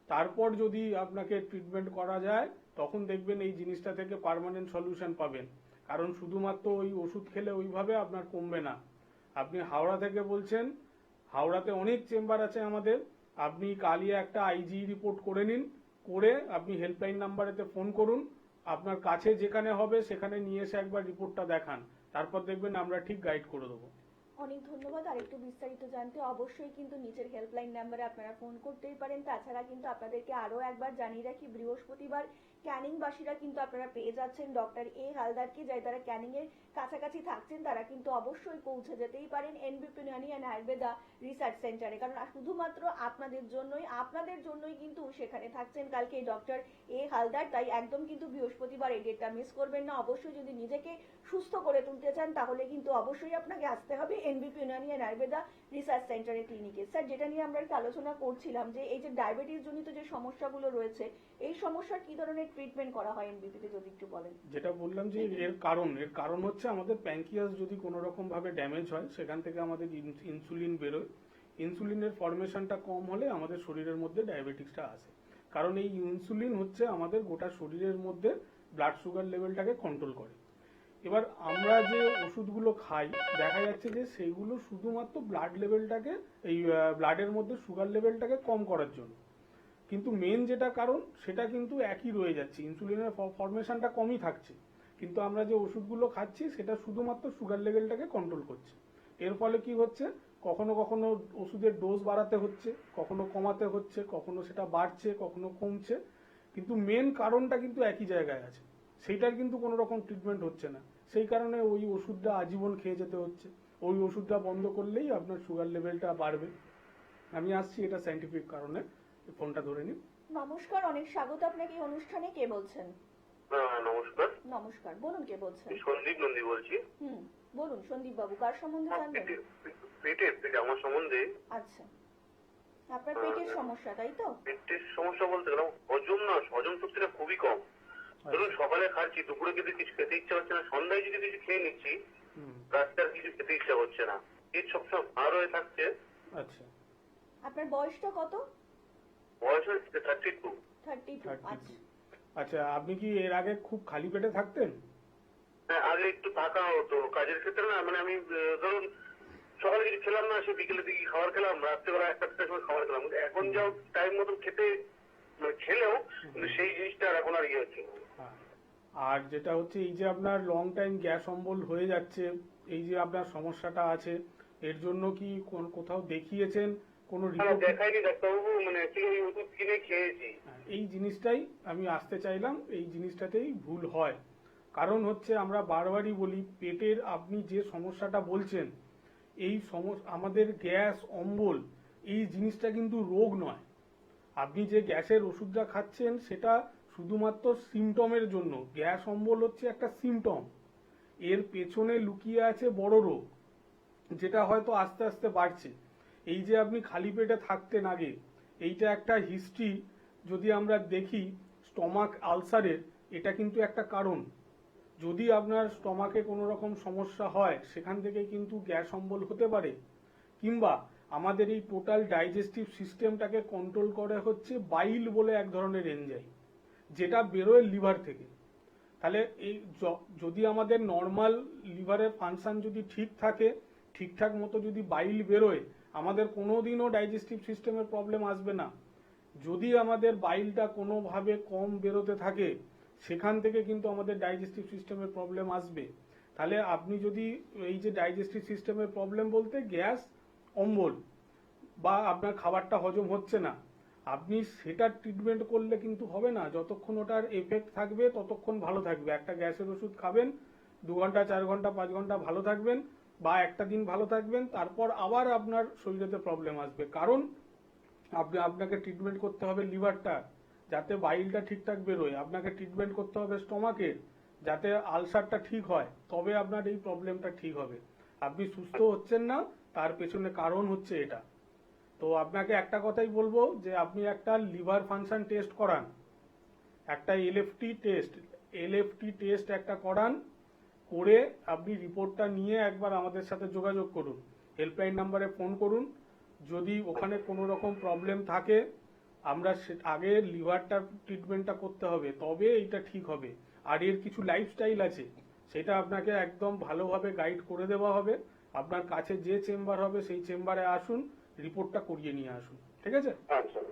তারপর যদি আপনাকে ট্রিটমেন্ট করা যায় তখন দেখবেন এই জিনিসটা থেকে পার্মানেন্ট সলিউশন পাবেন। কারণ শুধুমাত্র ওই ওষুধ খেলে ওইভাবে আপনার কমবে না। আপনি হাওড়া থেকে বলছেন, হাওড়াতে অনেক চেম্বার আছে আমাদের। আপনি কালই একটা আইজি রিপোর্ট করে নিন, করে আপনি হেল্পলাইন নাম্বারেতে ফোন করুন। আপনার কাছে যেখানে হবে সেখানে নিয়ে এসে একবার রিপোর্টটা দেখান, তারপর দেখবেন আমরা ঠিক গাইড করে দেবো। অনেক ধন্যবাদ। আর একটু বিস্তারিত জানতে অবশ্যই কিন্তু নিচের হেল্পলাইন নাম্বারে আপনারা ফোন করতেই পারেন। তাছাড়া কিন্তু আপনাদেরকে আরো একবার জানিয়ে রাখি, বৃহস্পতিবার ক্যানিংবাসীরা কিন্তু আপনারা পেয়ে যাচ্ছেন ডক্টর এ হালদারকে, যারা ক্যানিং এর কাছাকাছি থাকছেন তারা কিন্তু অবশ্যই পৌঁছে যেতেই পারেন এনবিপি ইউনানি অ্যান্ড আয়ুর্বেদা রিসার্চ সেন্টারে, কারণ শুধুমাত্র আপনাদের জন্যই কিন্তু সেখানে থাকছেন কালকে ডক্টর এ হালদার। তাই একদম কিন্তু বৃহস্পতিবার এই ডেটটা মিস করবেন না। অবশ্যই যদি নিজেকে সুস্থ করে তুলতে চান তাহলে কিন্তু অবশ্যই আপনাকে আসতে হবে এনবিপি ইউনানি অ্যান্ড আয়ুর্বেদা রিসার্চ সেন্টারের ক্লিনিকে। স্যার, যেটা নিয়ে আমরা একটু আলোচনা করছিলাম যে এই যে ডায়াবেটিস জনিত যে সমস্যাগুলো রয়েছে, এই সমস্যার কি ধরনের ট্রিটমেন্ট করা হয় এনবিপিতে যদি একটু বলেন। যেটা বললাম যে এর কারণ হচ্ছে আমাদের প্যানক্রিয়াস যদি কোনো রকম ভাবে ড্যামেজ হয় সেখান থেকে আমাদের ইনসুলিন বেরোয়। ইনসুলিনের ফরমেশনটা কম হলে আমাদের শরীরের মধ্যে ডায়াবেটিসটা আসে। কারণ এই ইনসুলিন হচ্ছে আমাদের গোটা শরীরের মধ্যে ব্লাড সুগার লেভেলটাকে কন্ট্রোল করে। এবার আমরা যে ওষুধগুলো খাই দেখা যাচ্ছে যে সেইগুলো শুধুমাত্র ব্লাড লেভেলটাকে, এই ব্লাডের মধ্যে সুগার লেভেলটাকে কম করার জন্য, কিন্তু মেন যেটা কারণ সেটা কিন্তু একই রয়ে যাচ্ছে, ইনসুলিনের ফরমেশনটা কমই থাকছে, কিন্তু আমরা যে ওষুধগুলো খাচ্ছি সেটা শুধুমাত্র সুগার লেভেলটাকে কন্ট্রোল করছে। এর ফলে কি হচ্ছে, কখনো কখনো ওষুধের ডোজ বাড়াতে হচ্ছে, কখনো কমাতে হচ্ছে, কখনো সেটা বাড়ছে, কখনো কমছে, কিন্তু মেন কারণটা কিন্তু একই জায়গায় আছে, সেইটার কিন্তু কোনো রকম ট্রিটমেন্ট হচ্ছে না। সেই কারণে ওই ওষুধটা আজীবন খেয়ে যেতে হচ্ছে। ওই ওষুধটা বন্ধ করলেই আপনার সুগার লেভেলটা বাড়বে। আমি আসছি এটা সাইন্টিফিক কারণে, ফোনটা ধরে নিন। নমস্কার, অনেক স্বাগত আপনাকে এই অনুষ্ঠানে। কে বলছেন? নমস্কার, নমস্কার, বলুন কে বলছেন? সন্দীপ নন্দী বলছি। বলুন সন্দীপ বাবু, কার সম্বন্ধে জানবেন? পেটে আমার সম্বন্ধে। আচ্ছা, আপনার পেটের সমস্যা তাই তো? পেটের সমস্যা বলতে গেলাম হজম শক্তিটা খুবই কম। ধরুন সকালে খাচ্ছি, দুপুরে যদি কিছু খেতে ইচ্ছা হচ্ছে না, সন্ধ্যায় যদি কিছু খেয়ে নিচ্ছি, রাস্তার কিছু খেতে ইচ্ছা হচ্ছে না, পেট সবসময় ভার হয়ে থাকছে। আচ্ছা, আপনার বয়সটা কত? বয়স হচ্ছে 32। 32। আচ্ছা, আচ্ছা, আপনি কি এর আগে খুব খালি পেটে থাকতেন? হ্যাঁ, আগে একটু থাকা হতো কাজের ক্ষেত্রে, না মানে আমি ধরুন সকালে কিছু খেলাম না, সে বিকেলের দিকে খাবার খেলাম, রাত্রেবেলা 1টার সময় খাবার খেলাম। এখন যাও টাইম মতো খেতে খেলেও কিন্তু সেই জিনিসটা আর এখন আর ইয়ে হচ্ছে। আর যেটা হচ্ছে এই যে আপনার লং টাইম গ্যাস অম্বল হয়ে যাচ্ছে, এই যে আপনার সমস্যাটা আছে, এর জন্য কি কোথাও দেখিয়েছেন, কোনো রিপোর্ট? দেখাইনি ডাক্তারবাবু, মানে অ্যাকচুয়ালি ওষুধ কিনে খেয়েছি। এই জিনিসটাই আমি আসতে চাইলাম, এই জিনিসটাতেই ভুল হয়। কারণ হচ্ছে আমরা বারবারই বলি, পেটের আপনি যে সমস্যাটা বলছেন, এই আমাদের গ্যাস অম্বল এই জিনিসটা কিন্তু রোগ নয়। আপনি যে গ্যাসের ওষুধটা খাচ্ছেন সেটা শুধুমাত্র সিমটমের জন্য। গ্যাস অম্বল হচ্ছে একটা সিমটম, এর পেছনে লুকিয়ে আছে বড় রোগ, যেটা হয়তো আস্তে আস্তে বাড়ছে। এই যে আপনি খালি পেটে থাকতেন আগে, এইটা একটা হিস্ট্রি যদি আমরা দেখি স্টমাক আলসারের, এটা কিন্তু একটা কারণ। যদি আপনার স্টমাকে কোনো রকম সমস্যা হয়, সেখান থেকে কিন্তু গ্যাস অম্বল হতে পারে। কিংবা আমাদের এই টোটাল ডাইজেস্টিভ সিস্টেমটাকে কন্ট্রোল করে হচ্ছে বাইল বলে এক ধরনের এনজাইম, যেটা বেরোয় লিভার থেকে। তাহলে এই যদি আমাদের নর্মাল লিভারের ফাংশন যদি ঠিক থাকে, ঠিকঠাক মতো যদি বাইল বেরোয়, আমাদের কোনোদিনও ডাইজেস্টিভ সিস্টেমের প্রবলেম আসবে না। যদি আমাদের বাইলটা কোনোভাবে কম বেরোতে থাকে, সেখান থেকে কিন্তু আমাদের ডাইজেস্টিভ সিস্টেমের প্রবলেম আসবে। তাহলে আপনি যদি এই যে ডাইজেস্টিভ সিস্টেমের প্রবলেম বলতে গ্যাস অম্বল বা আপনার খাবারটা হজম হচ্ছে না, আপনি সেটার ট্রিটমেন্ট করলে কিন্তু হবে না। যতক্ষণ ওটার এফেক্ট থাকবে ততক্ষণ ভালো থাকবে। একটা গ্যাসের ওষুধ খাবেন, 2 ঘন্টা 4 ঘন্টা 5 ঘন্টা ভালো থাকবেন, বা একটা দিন ভালো থাকবেন, তারপর আবার আপনার শরীরেতে প্রবলেম আসবে। কারণ আপনাকে ট্রিটমেন্ট করতে হবে লিভারটা, যাতে বাইলটা ঠিকঠাক বেরোয়। আপনাকে ট্রিটমেন্ট করতে হবে স্টমাকের, যাতে আলসারটা ঠিক হয়, তবে আপনার এই প্রবলেমটা ঠিক হবে। আপনি সুস্থ হচ্ছেন না, তার পেছনে কারণ হচ্ছে এটা। তো আপনাকে একটা কথাই বলবো যে আপনি একটা লিভার ফাংশন টেস্ট করান, একটা এলএফটি টেস্ট একটা করান, করে আপনি রিপোর্টটা নিয়ে একবার আমাদের সাথে যোগাযোগ করুন, হেল্পলাইন নাম্বারে ফোন করুন। যদি ওখানে কোনো রকম প্রবলেম থাকে, আমরা আগে লিভারটার ট্রিটমেন্টটা করতে হবে, তবে এটা ঠিক হবে। আর এর কিছু লাইফস্টাইল আছে, সেটা আপনাকে একদম ভালোভাবে গাইড করে দেওয়া হবে। আপনার কাছে যে চেম্বার হবে সেই চেম্বারে আসুন, রিপোর্টটা করিয়ে নিয়ে আসুন, ঠিক আছে?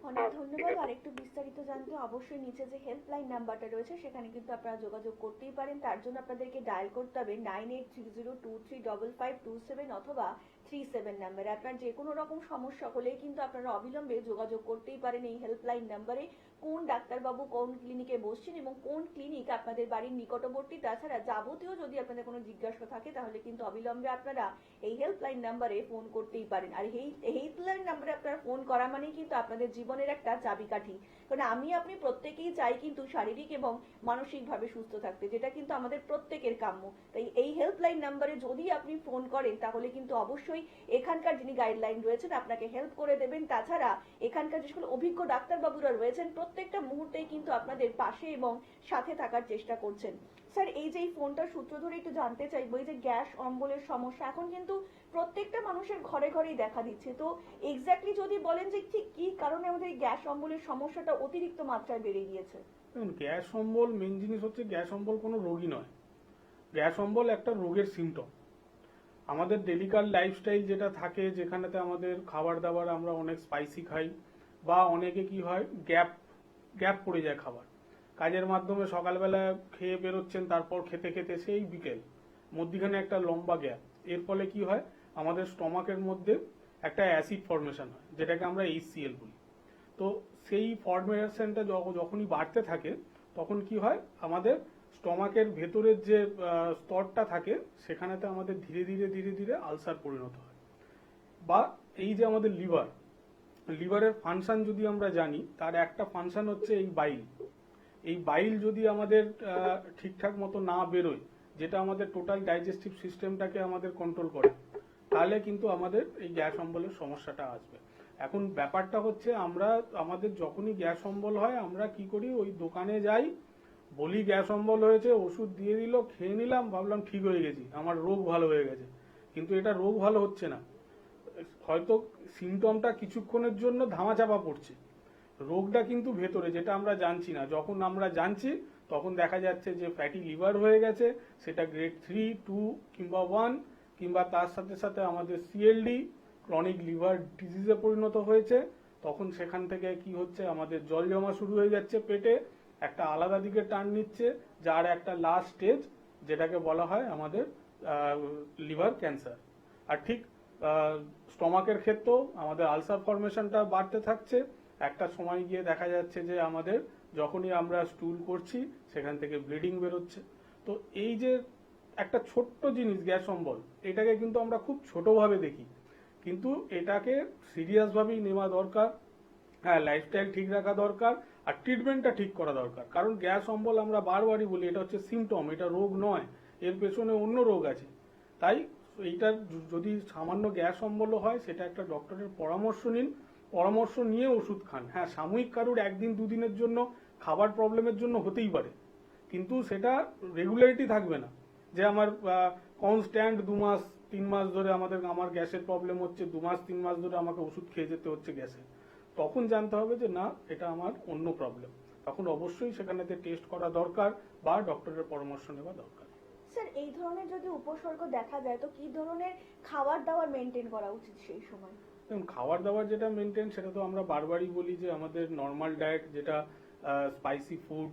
অনেক ধন্যবাদ। আর একটু বিস্তারিত জানতে অবশ্যই নিচে যে হেল্পলাইন নাম্বারটা রয়েছে সেখানে কিন্তু আপনারা যোগাযোগ করতেই পারেন। তার জন্য আপনাদেরকে ডায়াল করতে হবে 9830235527 অথবা 37 নাম্বারে। আপনার যে কোনো রকম সমস্যা হলে কিন্তু আপনারা অবিলম্বে যোগাযোগ করতেই পারেন এই হেল্পলাইন নাম্বারে। কোন ডাক্তারবাবু কোন ক্লিনিকে বসছেন এবং কোন ক্লিনিক আপনাদের বাড়ির নিকটবর্তী, তাছাড়া যাবতীয় যদি আপনাদের কোনো জিজ্ঞাসা থাকে তাহলে কিন্তু অবিলম্বে আপনারা এই হেল্পলাইন নাম্বারে ফোন করতেই পারেন। আর এই হেল্পলাইন নাম্বারে আপনারা ফোন করা মানেই কিন্তু আপনাদের জীবনের একটা চাবিকাঠি। কারণ আপনি প্রত্যেকেই চাই কিন্তু শারীরিক এবং মানসিকভাবে সুস্থ থাকতে, যেটা কিন্তু আমাদের প্রত্যেকের কাম্য। তাই এই হেল্পলাইন নাম্বারে যদি আপনি ফোন করেন তাহলে কিন্তু অবশ্যই এখানকার যিনি গাইডলাইন রয়েছেন আপনাকে হেল্প করে দেবেন। তাছাড়া এখানকার যে সকল অভিজ্ঞ ডাক্তারবাবুরা রয়েছেন প্রত্যেকটা মুহূর্তেই কিন্তু আপনাদের পাশে এবং সাথে থাকার চেষ্টা করছেন। স্যার, এই যে এই ফোনটার সূত্র ধরে একটু জানতে চাইবো, এই যে গ্যাস অম্বলের সমস্যা এখন কিন্তু প্রত্যেকটা মানুষের ঘরে ঘরেই দেখা দিচ্ছে, তো এক্স্যাক্টলি যদি বলেন যে ঠিক কি কারণে আমাদের এই গ্যাস অম্বলের সমস্যাটা অতিরিক্ত মাত্রায় বেড়ে গিয়েছে? গ্যাস অম্বল মেন জিনিস হচ্ছে, গ্যাস অম্বল কোনো রোগী নয়, গ্যাস অম্বল একটা রোগের সিমটম। আমাদের ডেলিকার লাইফস্টাইল যেটা থাকে, যেখানেতে আমাদের খাবার দাবার আমরা অনেক স্পাইসি খাই, বা অনেকে কি হয় গ্যাপ পড়ে যায় খাবার, কাজের মাধ্যমে সকালবেলা খেয়ে বেরোচ্ছেন, তারপর খেতে খেতে সেই বিকেল, মধ্যিখানে একটা লম্বা গ্যাপ। এর ফলে কি হয়, আমাদের স্টমাকের মধ্যে একটা অ্যাসিড ফর্মেশন হয়, যেটাকে আমরা HCl বলি। তো সেই ফর্মেশনটা যখনই বাড়তে থাকে, তখন কি হয়, আমাদের স্টমাকের ভেতরের যে স্তরটা থাকে সেখানেতে আমাদের ধীরে ধীরে আলসার পরিণত হয়। বা এই যে আমাদের লিভারের ফাংশন যদি আমরা জানি, তার একটা ফাংশন হচ্ছে এই বাইল যদি আমাদের ঠিকঠাক মতো না বেরোয়, যেটা আমাদের টোটাল ডাইজেস্টিভ সিস্টেমটাকে আমাদের কন্ট্রোল করে, তাহলে কিন্তু আমাদের এই গ্যাস অম্বলের সমস্যাটা আসবে। এখন ব্যাপারটা হচ্ছে, আমাদের যখনই গ্যাস অম্বল হয় আমরা কি করি, ওই দোকানে যাই, বলি গ্যাস অম্বল হয়েছে, ওষুধ দিয়ে দিল, খেয়ে নিলাম, ভাবলাম ঠিক হয়ে গেছি, আমার রোগ ভালো হয়ে গেছে। কিন্তু এটা রোগ ভালো হচ্ছে না, হয়তো সিমটমটা কিছুক্ষণের জন্য ধামাচাপা পড়ছে, রোগটা কিন্তু ভেতরে, যেটা আমরা জানছি না। যখন আমরা জানছি তখন দেখা যাচ্ছে যে ফ্যাটি লিভার হয়ে গেছে, সেটা গ্রেড 3, 2 কিংবা 1, কিংবা তার সাথে সাথে আমাদের CLD ক্রনিক লিভার ডিজিজে পরিণত হয়েছে। তখন সেখান থেকে কি হচ্ছে, আমাদের জল জমা শুরু হয়ে যাচ্ছে পেটে, একটা আলাদা দিকে টার্ন নিচ্ছে, যার একটা লাস্ট স্টেজ যেটাকে বলা হয় আমাদের লিভার ক্যান্সার। আর ঠিক স্টমাকের ক্ষেত্রেও আমাদের আলসার ফরমেশনটা বাড়তে থাকছে। একটা সময় গিয়ে দেখা যাচ্ছে যে আমাদের যখনই আমরা স্টুল করছি সেখান থেকে ব্লিডিং বেরোচ্ছে। তো এই যে একটা ছোট্ট জিনিস গ্যাস অম্বল, এটাকে কিন্তু আমরা খুব ছোটভাবে দেখি, কিন্তু এটাকে সিরিয়াসভাবেই নেওয়া দরকার। হ্যাঁ, লাইফস্টাইল ঠিক রাখা দরকার আর ট্রিটমেন্টটা ঠিক করা দরকার। কারণ গ্যাস অম্বল আমরা বারবারই বলি এটা হচ্ছে সিমটম, এটা রোগ নয়, এর পেছনে অন্য রোগ আছে। তাই এইটা যদি সামান্য গ্যাস অম্বলও হয় সেটা একটা ডক্টরের পরামর্শ নিন, পরামর্শ নিয়ে ওষুধ খান। হ্যাঁ, সাময়িক কারুর একদিন দুদিনের জন্য খাবার প্রবলেমের জন্য হতেই পারে, কিন্তু সেটা রেগুলারিটি থাকবে না যে আমার কনস্ট্যান্ট 2 মাস 3 মাস ধরে আমার গ্যাসের প্রবলেম হচ্ছে, 2 মাস 3 মাস ধরে আমাকে ওষুধ খেয়ে যেতে হচ্ছে গ্যাসের। তখন জানতে হবে যে না, এটা আমার অন্য প্রবলেম। তখন অবশ্যই সেখানেতে টেস্ট করা দরকার বা ডক্টরের পরামর্শ নেওয়া দরকার। স্যার, এই ধরনের যদি উপসর্গ দেখা যায় তো কি ধরনের খাবার দাবার মেনটেন করা উচিত সেই সময়? দেখুন, খাবার দাবার যেটা মেনটেন সেটা তো আমরা বারবারই বলি যে আমাদের নর্মাল ডায়েট, যেটা স্পাইসি ফুড,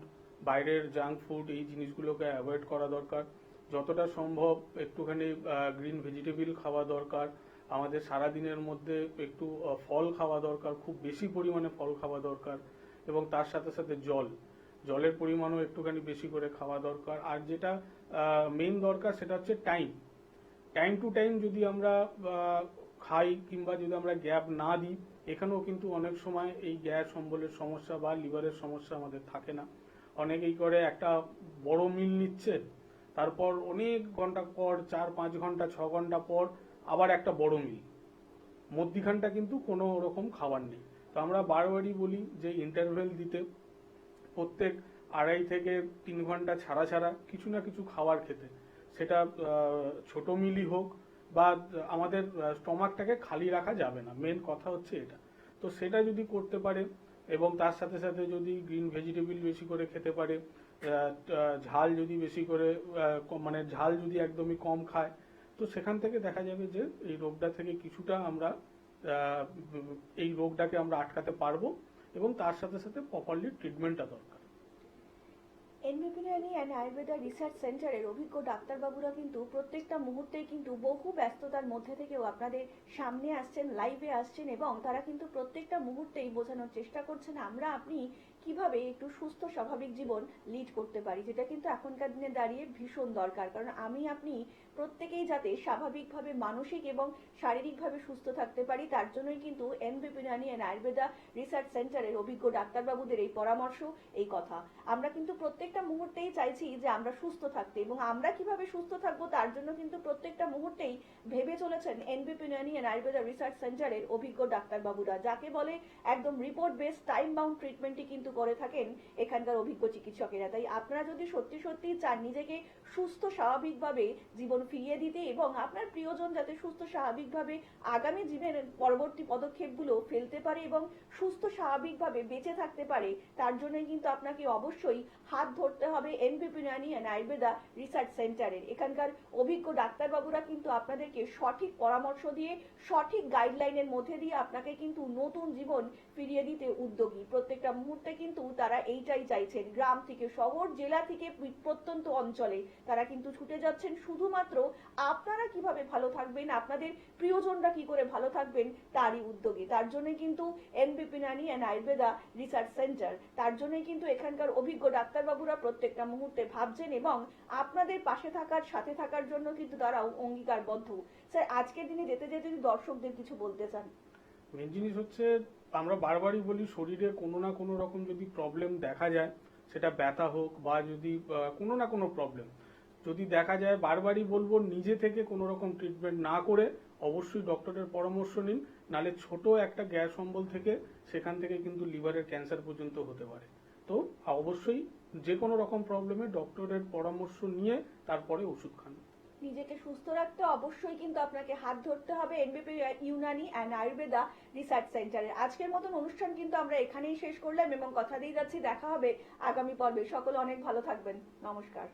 বাইরের জাঙ্ক ফুড, এই জিনিসগুলোকে অ্যাভয়েড করা দরকার। যতটা সম্ভব একটুখানি গ্রিন ভেজিটেবল খাওয়া দরকার। আমাদের সারাদিনের মধ্যে একটু ফল খাওয়া দরকার, খুব বেশি পরিমাণে ফল খাওয়া দরকার, এবং তার সাথে সাথে জলের পরিমাণও একটুখানি বেশি করে খাওয়া দরকার। আর যেটা মেইন দরকার সেটা হচ্ছে টাইম টু টাইম যদি আমরা খাই কিংবা যদি আমরা গ্যাপ না দিই, এখানেও কিন্তু অনেক সময় এই গ্যাস অম্বলের সমস্যা বা লিভারের সমস্যা আমাদের থাকে না। অনেকেই করে একটা বড় মিল নিচ্ছে, তারপর অনেক ঘন্টা পর 4-5 ঘন্টা 6 ঘন্টা পর আবার একটা বড় মিল, মধ্যিখানটা কিন্তু কোনো রকম খাবার নেই। তো আমরা বারবারই বলি যে ইন্টারভেল দিতে, প্রত্যেক 2.5 থেকে 3 ঘন্টা ছাড়া ছাড়া কিছু না কিছু খাবার খেতে, সেটা ছোট মিলই হোক, বা আমাদের স্টমাকটাকে খালি রাখা যাবে না, মেন কথা হচ্ছে এটা। তো সেটা যদি করতে পারে এবং তার সাথে সাথে যদি গ্রিন ভেজিটেবল বেশি করে খেতে পারে, ঝাল যদি বেশি করে মানে ঝাল যদি একদমই কম খায়, তো সেখান থেকে দেখা যাবে যে এই রোগটা থেকে কিছুটা আমরা এই রোগটাকে আমরা আটকাতে পারবো, এবং তার সাথে সাথে প্রপারলি ট্রিটমেন্টটা দরকার। এনবিপি ইউনানি অ্যান্ড আয়ুর্বেদা রিসার্চ সেন্টারের অভিজ্ঞ ডাক্তারবাবুরা কিন্তু প্রত্যেকটা মুহূর্তেই কিন্তু বহু ব্যস্ততার মধ্যে থেকেও আপনাদের সামনে আসছেন, লাইভে আসছেন, এবং তারা কিন্তু প্রত্যেকটা মুহূর্তেই বোঝানোর চেষ্টা করছেন আপনি কিভাবে একটু সুস্থ স্বাভাবিক জীবন লিড করতে পারি, যেটা কিন্তু এখনকার দিনে দাঁড়িয়ে ভীষণ দরকার। কারণ আপনি প্রত্যেকেই যাতে স্বাভাবিকভাবে মানসিক এবং শারীরিকভাবে সুস্থ থাকতে পারি, তার জন্যই কিন্তু এনবিপি ইউনানি অ্যান্ড আয়ুর্বেদা রিসার্চ সেন্টারের অভিজ্ঞ ডাক্তারবাবুদের এই পরামর্শ, এই কথা। আমরা কিন্তু প্রত্যেকটা মুহূর্তেই চাইছি যে আমরা সুস্থ থাকতে, এবং আমরা কিভাবে সুস্থ থাকবো তার জন্য কিন্তু প্রত্যেকটা মুহূর্তেই ভেবে চলেছেন এনবিপি ইউনানি অ্যান্ড আয়ুর্বেদা রিসার্চ সেন্টারের অভিজ্ঞ ডাক্তারবাবুরা, যাকে বলে একদম রিপোর্ট বেসড টাইম বাউন্ড ট্রিটমেন্টই কিন্তু করে থাকেন এখানকার অভিজ্ঞ চিকিৎসকেরা। তাই আপনারা যদি সত্যি সত্যি চান নিজেকে সুস্থ স্বাভাবিকভাবে জীবন ফিরিয়ে দিতে, এবং আপনার প্রিয়জন যাতে সুস্থ স্বাভাবিকভাবে আগামী জীবনের পরবর্তী পদক্ষেপগুলো ফেলতে পারে এবং সুস্থ স্বাভাবিকভাবে বেঁচে থাকতে পারে, তার জন্য কিন্তু আপনাকে অবশ্যই হাত ধরতে হবে এনবিপি ইউনানি অ্যান্ড আয়ুর্বেদা রিসার্চ সেন্টারের। এখানকার অভিজ্ঞ ডাক্তারবাবুরা কিন্তু আপনাদেরকে সঠিক পরামর্শ দিয়ে, সঠিক গাইডলাইনের মধ্যে দিয়ে আপনাকে কিন্তু নতুন জীবন ফিরিয়ে দিতে উদ্যোগী। প্রত্যেকটা মুহূর্তে কিন্তু তারা এইটাই চাইছেন, গ্রাম থেকে শহর, জেলা থেকে প্রত্যন্ত অঞ্চলে তারা কিন্তু ছুটে যাচ্ছেন শুধুমাত্র আপনারা কিভাবে ভালো থাকবেন, আপনাদের প্রিয়জনরা কি করে ভালো থাকবেন তারই উদ্যোগে। তার জন্য কিন্তু এনবিপি Unani and Ayurveda research centre, তার জন্য কিন্তু এখানকার অভিজ্ঞ ডাক্তারবাবুরা প্রত্যেকটা মুহূর্তে ভাবছেন এবং আপনাদের পাশে থাকার, সাথে থাকার জন্য কিন্তু তারাও অঙ্গীকারবদ্ধ। স্যার, আজকের দিনে যেতে যেতে যদি দর্শকদের কিছু বলতে চান। মেন জিনিস হচ্ছে আমরা বারবারই বলি শরীরে কোনো না কোনো রকম যদি প্রবলেম দেখা যায়, সেটা ব্যথা হোক বা যদি কোনো না কোনো প্রবলেম যদি দেখা যায়, বারবারই বলবো নিজে থেকে কোনো রকম ট্রিটমেন্ট না করে অবশ্যই ডক্টরের পরামর্শ নিন, নালে ছোট একটা গ্যাস অম্বল থেকে সেখান থেকে কিন্তু লিভারের ক্যান্সার পর্যন্ত হতে পারে। তো অবশ্যই যে কোনো রকম প্রবলেমে ডক্টরের পরামর্শ নিয়ে তারপরে ওষুধ খান। নিজেকে সুস্থ রাখতে অবশ্যই কিন্তু আপনাকে হাত ধরতে হবে এনবিপি ইউনানি অ্যান্ড আয়ুর্বেদা রিসার্চ সেন্টারের। আজকের মতন অনুষ্ঠান কিন্তু আমরা এখানেই শেষ করলাম এবং কথা দিয়ে যাচ্ছি দেখা হবে আগামী পর্বে। সকলে অনেক ভালো থাকবেন। নমস্কার।